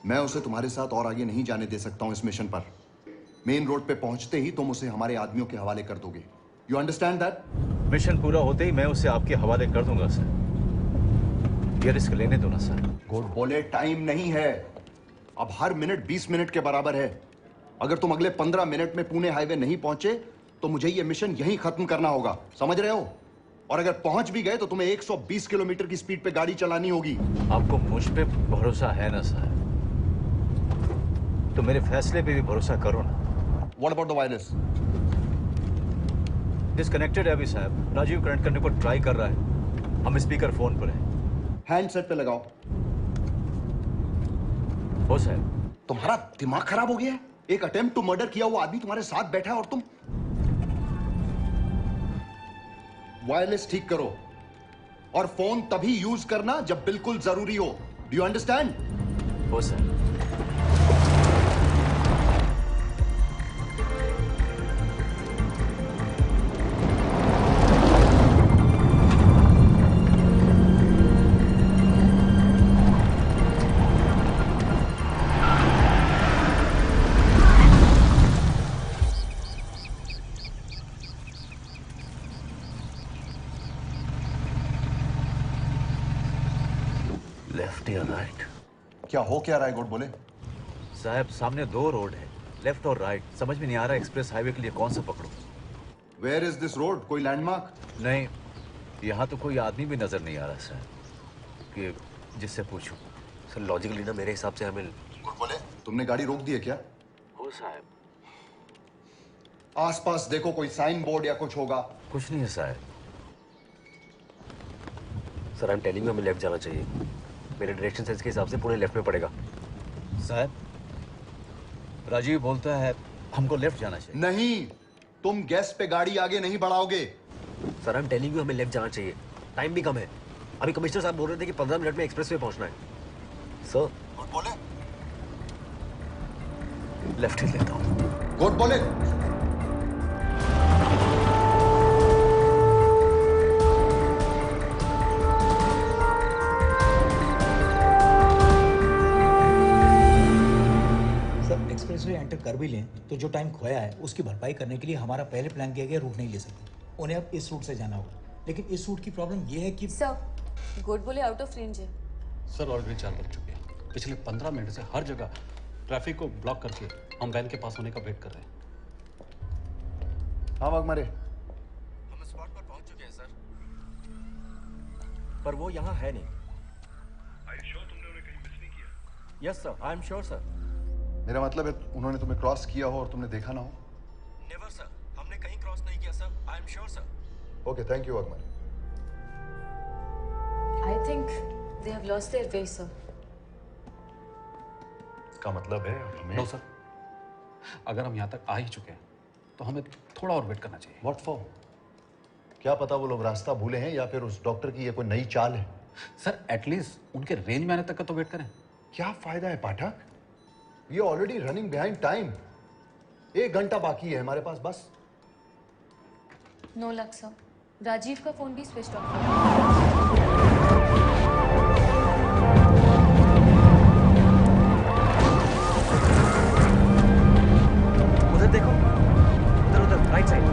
मैं उसे तुम्हारे साथ और आगे नहीं जाने दे सकता हूँ इस मिशन पर। मेन रोड पे पहुंचते ही तुम उसे हमारे आदमियों के हवाले कर दोगे। You understand that? मिशन पूरा होते ही मैं उसे आपके हवाले कर दूंगा सर। ये रिस्क लेने दो ना सर। गुड बोले टाइम नहीं है, अब हर मिनट 20 मिनट के बराबर है। अगर तुम अगले 15 मिनट में पुणे हाईवे नहीं पहुंचे तो मुझे ये मिशन यहीं खत्म करना होगा, समझ रहे हो? और अगर पहुंच भी गए तो तुम्हें 120 किलोमीटर की स्पीड पे गाड़ी चलानी होगी। आपको मुझ पे भरोसा है ना साहब? तो मेरे फैसले पे भी भरोसा करो ना। What about the wireless? Disconnected है अभी साहब। राजीव कनेक्ट करने को ट्राई कर रहा है। हम स्पीकर फोन पर हैं। हैंडसेट पे लगाओ। हो साहब। तुम्हारा दिमाग खराब हो गया है? एक अटेम्प्ट टू मर्डर किया हुआ आदमी तुम्हारे साथ बैठा है और तुम वायरलेस ठीक करो और फोन तभी यूज करना जब बिल्कुल जरूरी हो। Do you understand? हो सर। क्या हो क्या रहा है गोड बोले? साहब सामने 2 रोड है, लेफ्ट और राइट। समझ में नहीं आ रहा एक्सप्रेस हाईवे के लिए कौन सा पकड़ूं। Where is this road? कोई लैंडमार्क? नहीं, यहाँ तो कोई आदमी भी नजर नहीं आ रहा सर कि जिससे पूछूं। सर लॉजिकली ना मेरे हिसाब से हमें गोड बोले तुमने गाड़ी रोक दी है क्या? हो साहब। आसपास देखो, कोई साइन बोर्ड या कुछ होगा। कुछ नहीं है साहब। Sir I am telling you हमें लेफ्ट जाना चाहिए। मेरे डायरेक्शन सेंस के हिसाब से पुणे लेफ्ट में पड़ेगा। साहब राजीव बोलता है हमको लेफ्ट जाना चाहिए। नहीं, तुम गैस पे गाड़ी आगे नहीं बढ़ाओगे। Sir I am telling you हमें लेफ्ट जाना चाहिए। टाइम भी कम है। अभी कमिश्नर साहब बोल रहे थे कि 15 मिनट में एक्सप्रेस वे पहुंचना है। सर गुड बोले? लेफ्ट ही लेता हूँ। गुड बोले? एक्सप्रेसवे एंटर कर भी लें तो जो टाइम खोया है उसकी भरपाई करने के लिए हमारा पहले प्लान किया गया रूट नहीं ले सकते। उन्हें अब इस रूट से जाना होगा, लेकिन इस रूट की प्रॉब्लम ये है कि सर गुड बोले आउट ऑफ रेंज है। सर ऑलरेडी 4 बज चुके हैं। पिछले 15 मिनट से हर जगह ट्रैफिक को ब्लॉक करके हम वैन के पास होने का वेट कर रहे हैं। हाँ वाघमारे, हम स्पॉट पर पहुंच चुके हैं सर, पर वो यहाँ है नहीं। Are you sure तुमने उन्हें कहीं मिस नहीं किया? Yes sir, I am sure sir. मेरा मतलब है उन्होंने तुम्हें क्रॉस किया हो और तुमने देखा ना हो। नेवर सर, हमने कहीं क्रॉस नहीं किया sir. I am sure sir. Okay, thank you Waghmare. I think they have lost their way sir. इसका मतलब है हमें नो सर, अगर हम यहाँ तक आ ही चुके हैं तो हमें थोड़ा और वेट करना चाहिए। What for? क्या पता वो लोग रास्ता भूले हैं या फिर उस डॉक्टर की ये कोई नई चाल है। सर एटलीस्ट उनके रेंज में आने तक का तो वेट करें। क्या फायदा है पाठक? ये ऑलरेडी रनिंग बिहाइंड टाइम। 1 घंटा बाकी है हमारे पास बस। नो लक सर, राजीव का फोन भी स्विच ऑफ है। उधर देखो, उधर राइट साइड।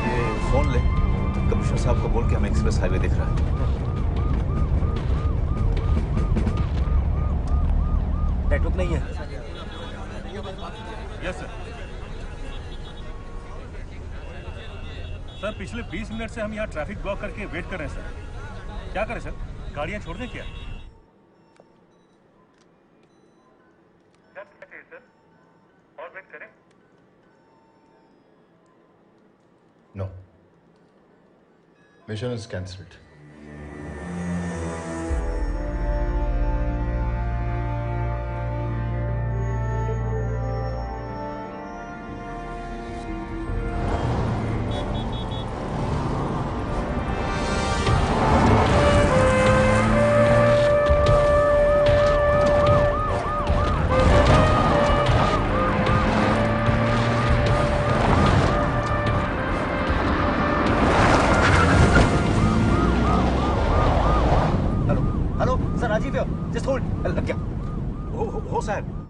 ये फोन ले, कमिश्नर साहब को बोल के हमें एक्सप्रेस हाईवे दिख रहा है। नेटवर्क नहीं है। Yes sir. सर पिछले 20 मिनट से हम यहाँ ट्रैफिक ब्लॉक करके वेट कर रहे हैं सर। क्या करें सर, गाड़ियाँ छोड़ दें क्या? सर और वेट करें? No, mission is cancelled.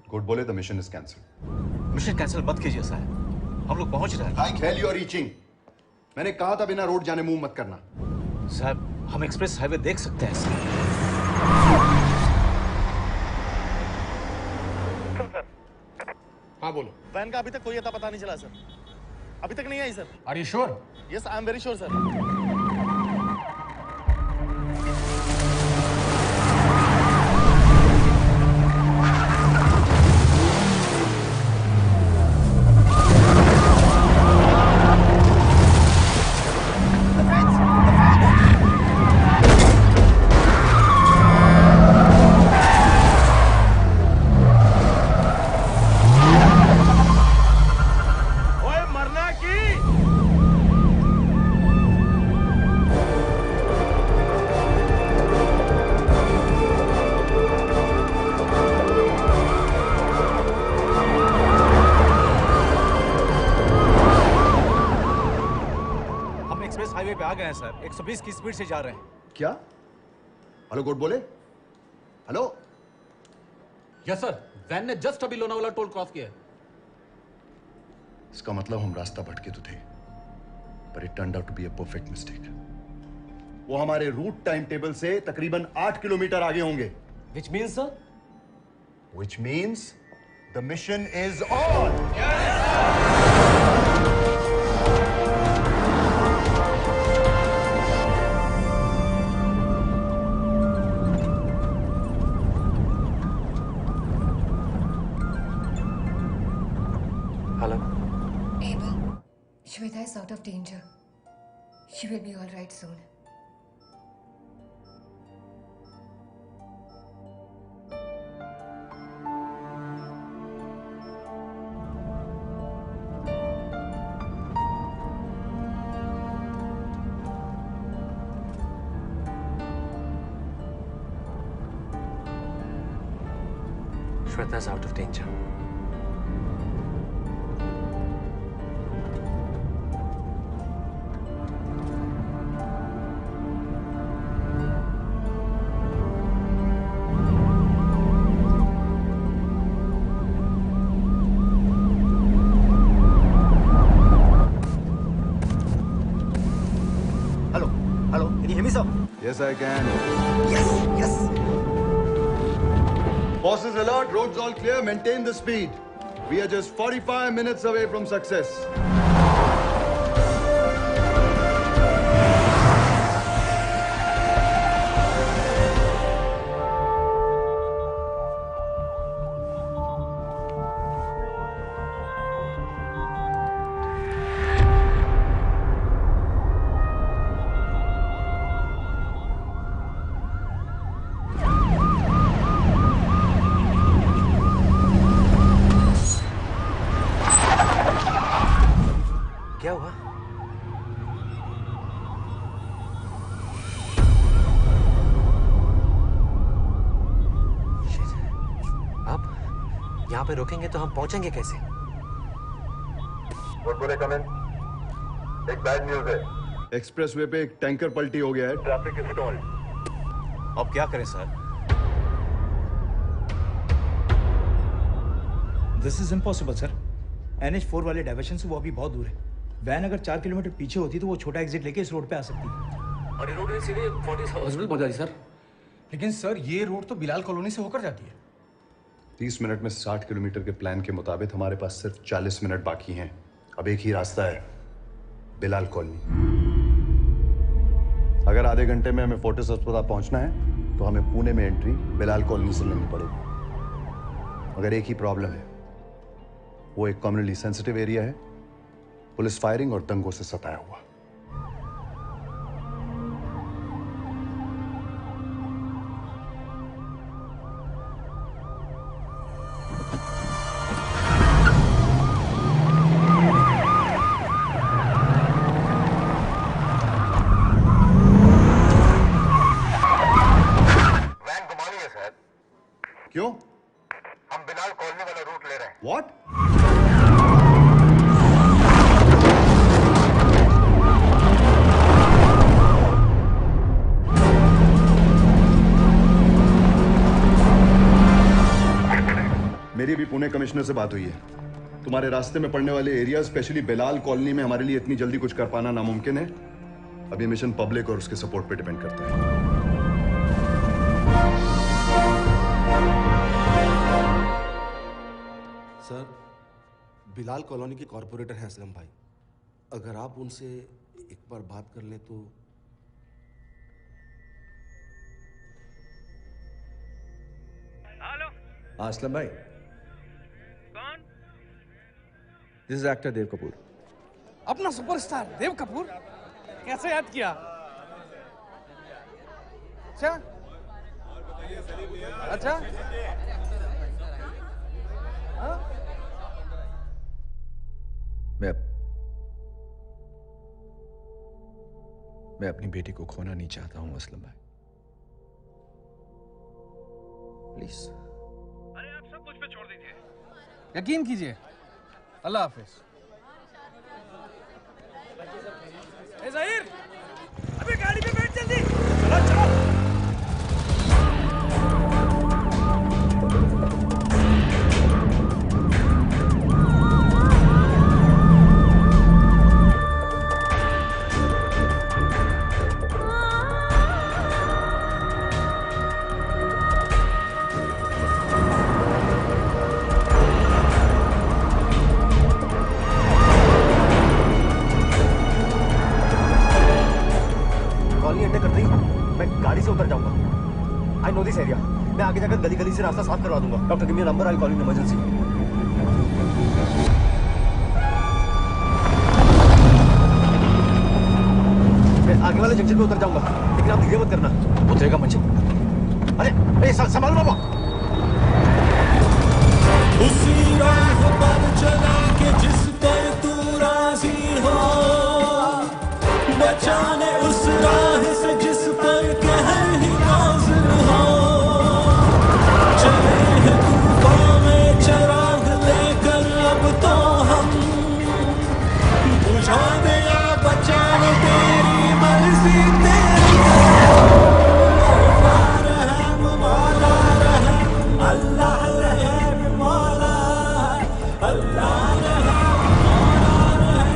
Good बोले the mission is cancel. Mission cancel मत कीजिए साहब, हम लोग पहुंच रहे हैं। Like hell you are reaching. मैंने कहा था बिना रोड जाने मुंह मत करना। साहब हम एक्सप्रेस हाईवे देख सकते हैं सर। हाँ बोलो। वैन का अभी तक कोई अता पता नहीं चला सर। अभी तक नहीं आई sir. Are you sure? Yes, I am very sure sir. Highway पे आ गए हैं सर, 120 की स्पीड से जा रहे हैं। क्या? हेलो गुड बोले? हेलो? यस सर, वैन ने जस्ट अभी लोनावाला टोल क्रॉस किया है। इसका मतलब हम रास्ता भटके तो थे, पर it turned out to be a perfect mistake. वो हमारे रूट टाइम टेबल से तकरीबन 8 किलोमीटर आगे होंगे। Which means sir? Which means the mission is on. Hello. Abel, Shweta is out of danger. She will be all right soon. Shweta is out of danger. Yes, I can. Yes, yes. Bosses alert, roads all clear, maintain the speed. We are just 45 minutes away from success. क्या हुआ? अब यहाँ पे रुकेंगे तो हम पहुंचेंगे कैसे? बोले कमेंट। एक बैड न्यूज है। एक्सप्रेसवे पे एक टैंकर पलटी हो गया है। Traffic is stalled. अब क्या करें sir? This is impossible sir. NH4 वाले डाइवर्शन से वो अभी बहुत दूर है। वैन अगर 4 किलोमीटर पीछे होती तो वो छोटा एग्जिट लेके इस रोड पे आ सकती है। और ये रोड सीधे फोर्टिस हॉस्पिटल पहुंच जाती सर। लेकिन सर ये रोड तो बिलाल कॉलोनी से होकर जाती है। 30 मिनट में 60 किलोमीटर के प्लान के मुताबिक हमारे पास सिर्फ 40 मिनट बाकी हैं। अब एक ही रास्ता है, बिलाल कॉलोनी। अगर आधे घंटे में हमें फोर्टिस अस्पताल पहुंचना है तो हमें पुणे में एंट्री बिलाल कॉलोनी से लेनी पड़ेगी। मगर एक ही प्रॉब्लम है, वो एक कम्युनिटी सेंसिटिव एरिया है, पुलिस फायरिंग और दंगों से सताया हुआ। वैन घुमानी है सर। क्यों? हम बिलाल कॉलोनी वाला रूट ले रहे हैं। व्हाट? मेरी भी पुणे कमिश्नर से बात हुई है। तुम्हारे रास्ते में पड़ने वाले एरिया, स्पेशली बिलाल कॉलोनी में हमारे लिए इतनी जल्दी कुछ कर पाना नामुमकिन है। अब ये मिशन पब्लिक और उसके सपोर्ट पे डिपेंड करता है। सर, बिलाल कॉलोनी के कॉर्पोरेटर हैं असलम भाई। अगर आप उनसे एक बार बात कर ले तो। हेलो, असलम भाई, कौन? दिस इज एक्टर देव कपूर। अपना सुपरस्टार देव कपूर कैसे याद किया? अच्छा अच्छा, हाँ? मैं अपनी बेटी को खोना नहीं चाहता हूं असलम भाई, प्लीज। अरे आप सब मुझ पे छोड़ दीजिए। यकीन कीजिए। अल्लाह हाफिज। ए ज़हीर, अबे गाड़ी पे बैठ जल्दी। चलो चलो। मैं आगे जाकर गली गली से रास्ता साफ करवा दूंगा। Doctor give me number, I call in emergency. मैं आगे वाले जंक्शन पे उतर जाऊंगा, लेकिन आप धीरे मत करना। उतरेगा मंजिल। अरे संभालो बाबा। उसी राह पर चला के जिस पर तू राजी हो, बचाने उस राह से जिस पर कहर ही नाज़िल हो। चले हैं तूफान में चिराग लेकर अब तो हम, बुझा दे या बचाने तेरी मर्जी तेरी। मौला रहम, अल्लाह रहम, मौला अल्लाह रहम, मौला रहम,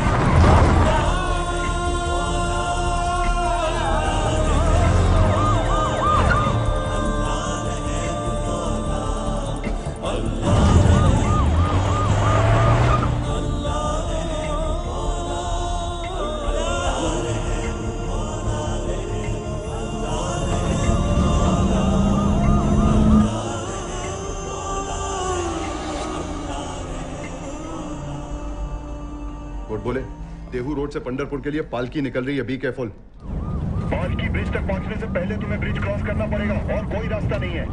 कोर्ट बोले, देहू रोड से पंडरपुर के लिए पालकी निकल रही है, बी केयरफुल। पालकी ब्रिज तक पहुंचने से पहले तुम्हें ब्रिज क्रॉस करना पड़ेगा और कोई रास्ता नहीं है।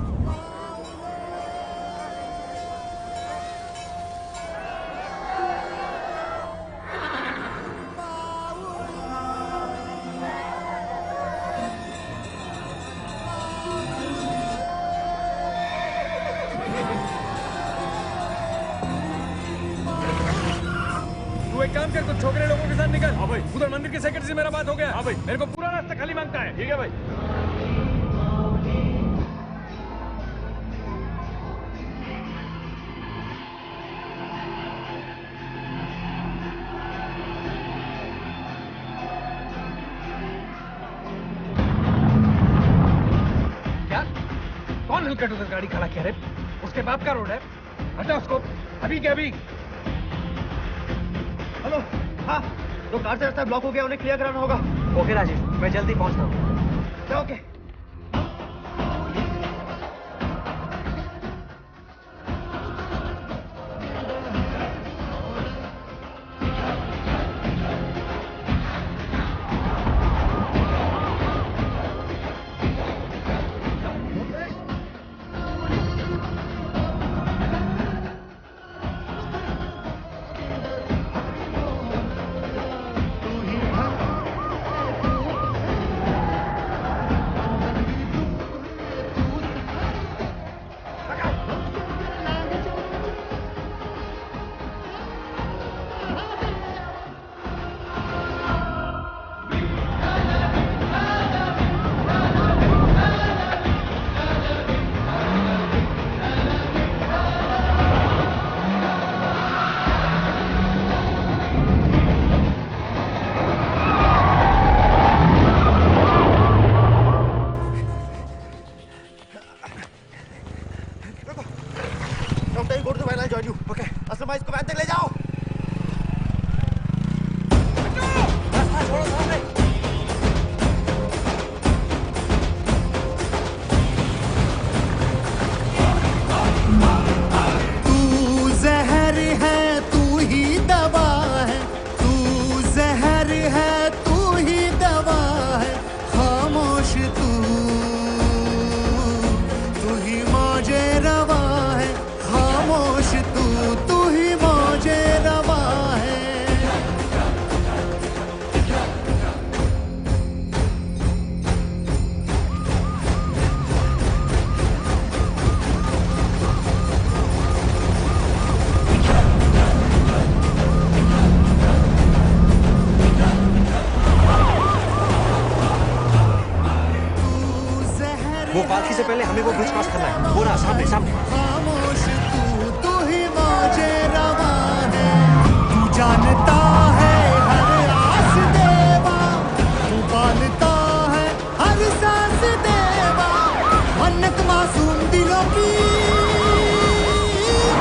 तू एक काम कर, कुछ छोकरे लोगों के साथ निकल। हाँ भाई। उधर मंदिर के सेक्रेटरी से मेरा बात हो गया। हाँ भाई। मेरे को पूरा रास्ता खाली मांगता है। ठीक है भाई। क्या? कौन हल्का उधर गाड़ी खड़ा किया रे? उसके बाप का रोड है, हटा उसको अभी के अभी। हेलो, हाँ, जो कार से रास्ता ब्लॉक हो गया उन्हें क्लियर कराना होगा। ओके राजेश, मैं जल्दी पहुंचता हूँ। ओके। पालकी से पहले हमें वो ब्रिज क्रॉस करना है। वो रहा सामने सामने। खामोश तू ही मौजे रवा है, तू जानता है हर आस देवा, तू पालता है हर सांस देवा, मन्नत मासूम दिलों की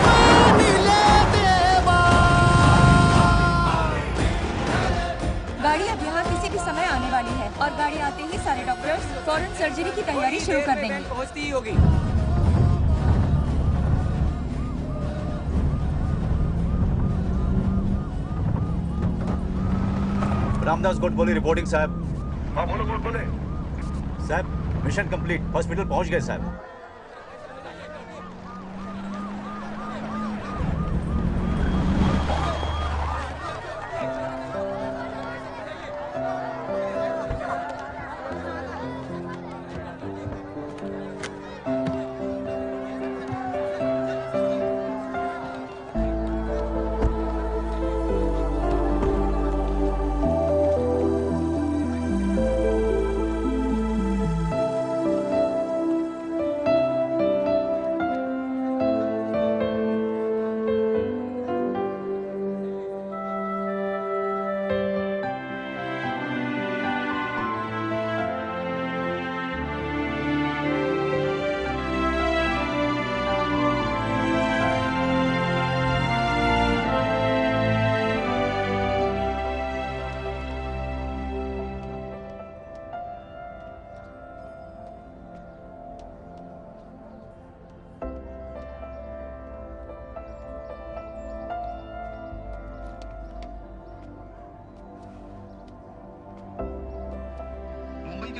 मान ले देवा। गाड़ी अब यहाँ किसी भी समय आने वाली है और गाड़ी आते ही सारे डॉक्टर्स फौरन सर्जरी की तैयारी शुरू कर देंगे। पहुंचती ही होगी। रामदास गोडबोले रिपोर्टिंग साहब। हाँ बोलो गोडबोले। साहब मिशन कंप्लीट, हॉस्पिटल पहुंच गए साहब।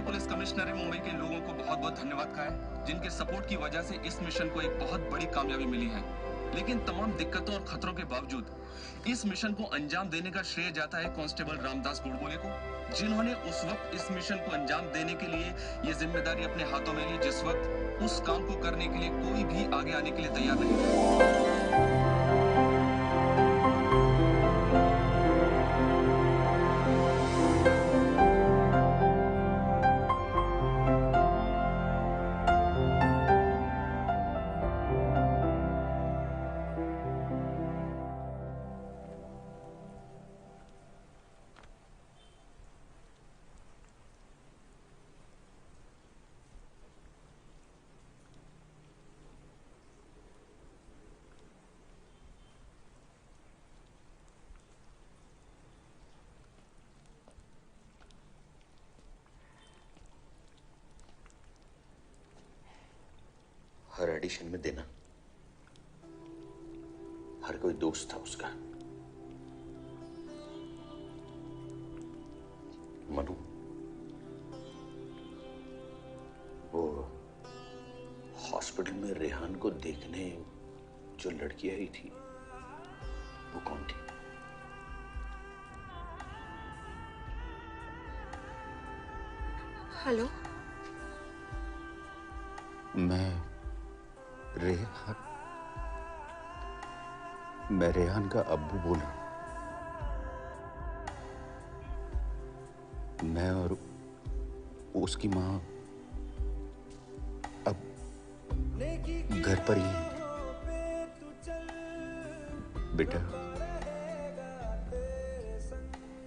पुलिस कमिश्नर ने मुंबई के लोगों को बहुत बहुत धन्यवाद कहा है, जिनके सपोर्ट की वजह से इस मिशन को एक बहुत बड़ी कामयाबी मिली है। लेकिन तमाम दिक्कतों और खतरों के बावजूद इस मिशन को अंजाम देने का श्रेय जाता है कांस्टेबल रामदास गोडबोले को, जिन्होंने उस वक्त इस मिशन को अंजाम देने के लिए ये जिम्मेदारी अपने हाथों में ली जिस वक्त उस काम को करने के लिए कोई भी आगे आने के लिए तैयार नहीं था। हर एडिशन में देना, हर कोई दोस्त था उसका। मनु, वो हॉस्पिटल में रेहान को देखने जो लड़की आई थी वो कौन थी? हेलो, मैं रेहान का अब्बू बोल रहा हूं। मैं और उसकी माँ अब घर पर ही हैं। बेटा,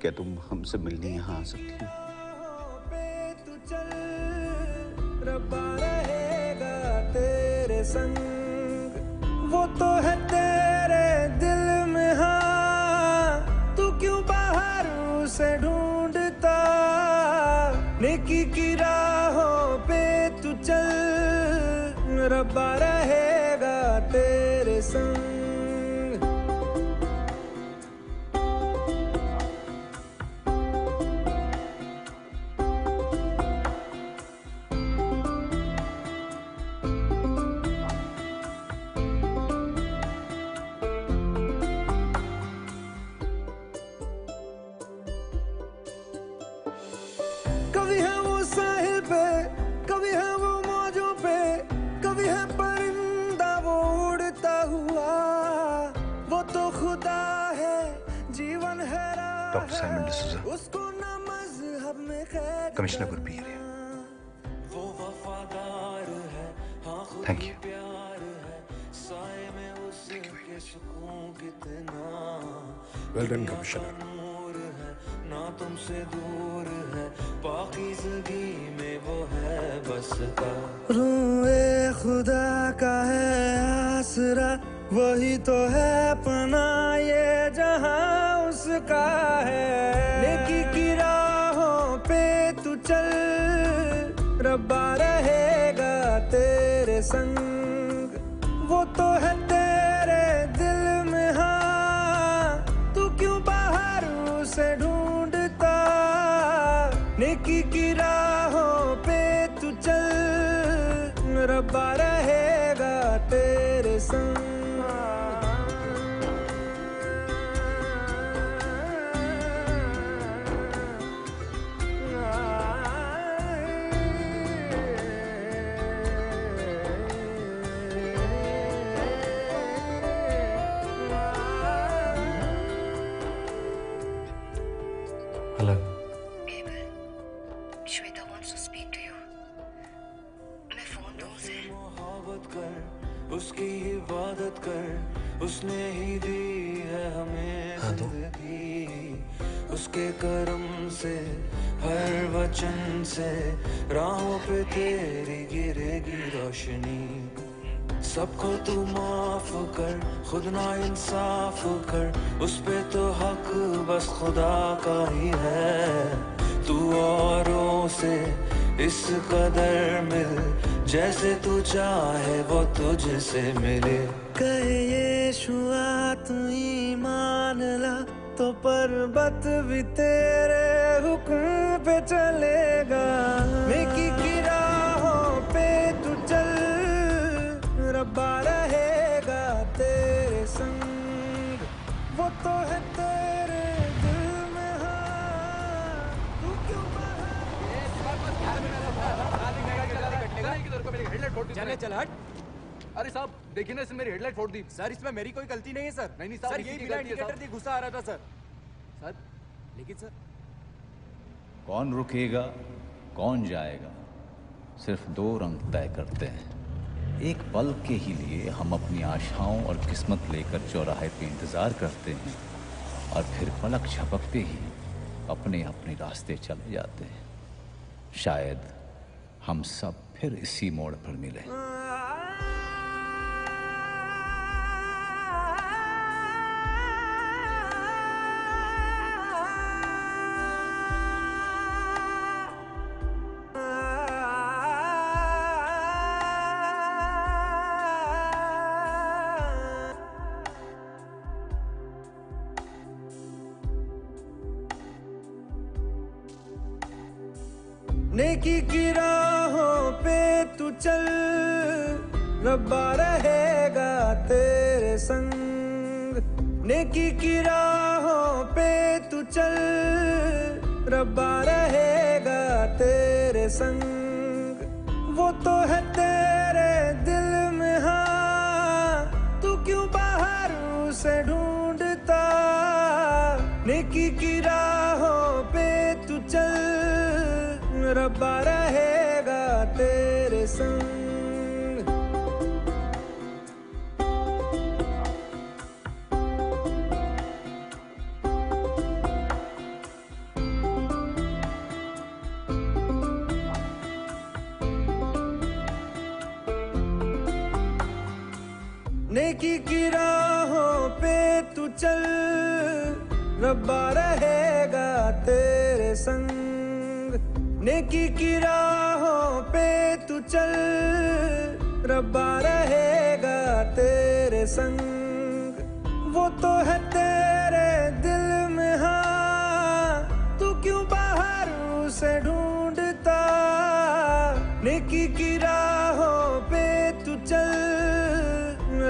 क्या तुम हमसे मिलने यहाँ आ सकती हो? रब्बा रहेगा तेरे संग, वो तो है तेरे दिल में। हाँ, तू क्यों बाहर उसे ढूंढता, नेकी की राहों पे तू चल, रब्बा रहेगा तेरे संग। कभी है वो साहिल पे, कभी है वो मौजों पे, कभी है परिंदा वो उड़ता हुआ, वो तो खुदा है, जीवन है राह। डॉक्टर साइमन डिसूजा, उसको ना मज़हब में खैर, कमिश्नर गुरप्रीत है। वो वफादार thank you. Well done commissioner. ना तुमसे दूर है पाकीज़गी में वो है बस का। रूए खुदा का है आसरा, वही तो है पनाह ये जहां उसका है। नेकी की राहों पे तू चल, रब्बा रहेगा तेरे संग। वो तो है तेरे दिल में, हाँ तू क्यों बाहर उसे ढूंढता। नेकी की राहों पे तू चल, रब्बा रहेगा तेरे संग। Hello. Shweta wants to speak to you. मैं फोन दूं उसे। मोहब्बत कर, उसकी इबादत कर, उसने ही दी है हमें जिंदगी। उसके करम से हर वचन से राहों पे तेरी गिरेगी रोशनी। सबको तू माफ कर, खुद ना इंसाफ कर, उस पे तो हक बस खुदा का ही है। तू औरों से इस कदर मिल, जैसे तू चाहे वो तुझसे मिले। कहे यीशुआ तू ईमान ला, तो पर्वत भी तेरे हुक्म पे चलेगा। नेकी की राहों पे तू चल, रब्बा रहेगा तेरे संग। वो तो है तेरे दिल में, हाँ तू क्यों चले चल हट। अरे साहब देखिए ना, इसने मेरी हेडलाइट फोड़ दी। सर इसमें मेरी कोई गलती नहीं है सर। नहीं साहब, यही बिना इंडिकेटर दिए गुस्सा आ रहा था सर। सर लेकिन सर कौन रुकेगा कौन जाएगा, सिर्फ दो रंग तय करते हैं। एक पल के ही लिए हम अपनी आशाओं और किस्मत लेकर चौराहे पे इंतजार करते हैं, और फिर पलक झपकते ही अपने अपने रास्ते चले जाते हैं। शायद हम सब फिर इसी मोड़ पर मिले। नेकी की राहों पे तू चल, रब्बा रहेगा तेरे संग। नेकी की राहों पे तू चल, रब्बा रहेगा तेरे संग। वो तो है तेरे दिल में, हाँ तू क्यों बाहर उसे ढूंढता। नेकी की राहों पे तू चल, रब्बा रहेगा तेरे संग। नेकी की राहों पे तू चल, रब्बा रहेगा तेरे संग। नेकी की राहों पे तू चल, रब्बा रहेगा तेरे संग। वो तो है तेरे दिल में, हाँ तू क्यों बाहर उसे ढूंढता। नेकी की राहों पे तू चल,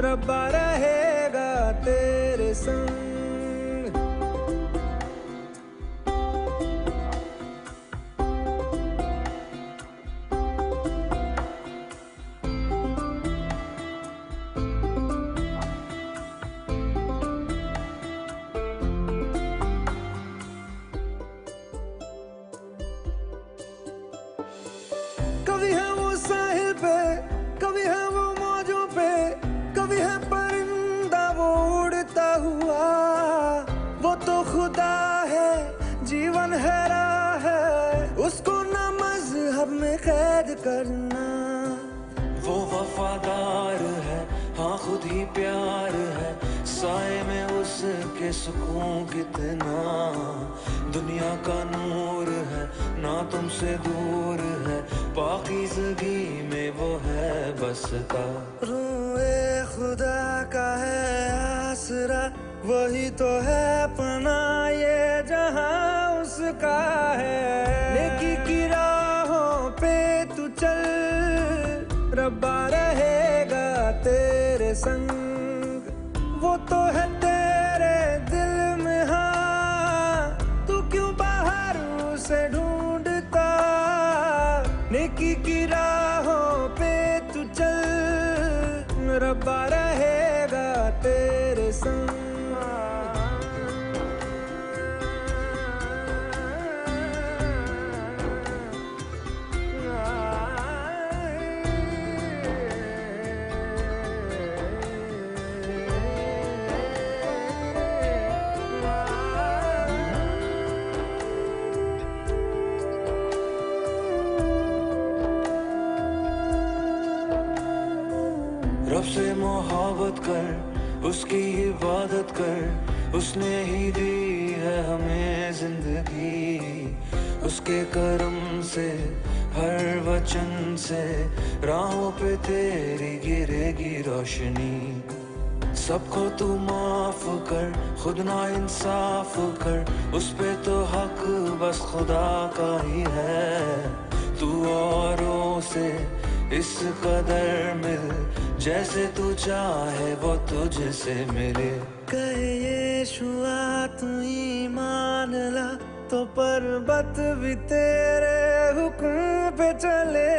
रब्बा रहेगा तेरे संग। कभी है वो याद करना। वो वफादार है, हाँ खुद ही प्यार है, साए में उसके सुकून कितना। दुनिया का नूर है, ना तुमसे दूर है, पाकीज़गी में वो है बसता। रूए खुदा का है आसरा, वही तो है पना ये जहां उसका है। नेकी की राहों पे तू चल, रब्बा रहेगा तेरे संग। वो तो है तेरे दिल में, हाँ तू क्यों बाहर उसे ढूंढता। नेकी की राहों पे तू चल, रब्बा रहेगा तेरे संग। रब से मोहब्बत कर, उसकी इबादत कर, उसने ही दी है हमें जिंदगी। उसके करम से हर वचन से राहों पे तेरी गिरेगी रोशनी। सबको तू माफ कर, खुद ना इंसाफ कर, उस पे तो हक बस खुदा का ही है। तू औरों से इस कदर मिल, जैसे तू चाहे वो तुझसे मिले। कहे यीशुआ तू ईमान ला, तो पर्वत भी तेरे हुक्म पे चले।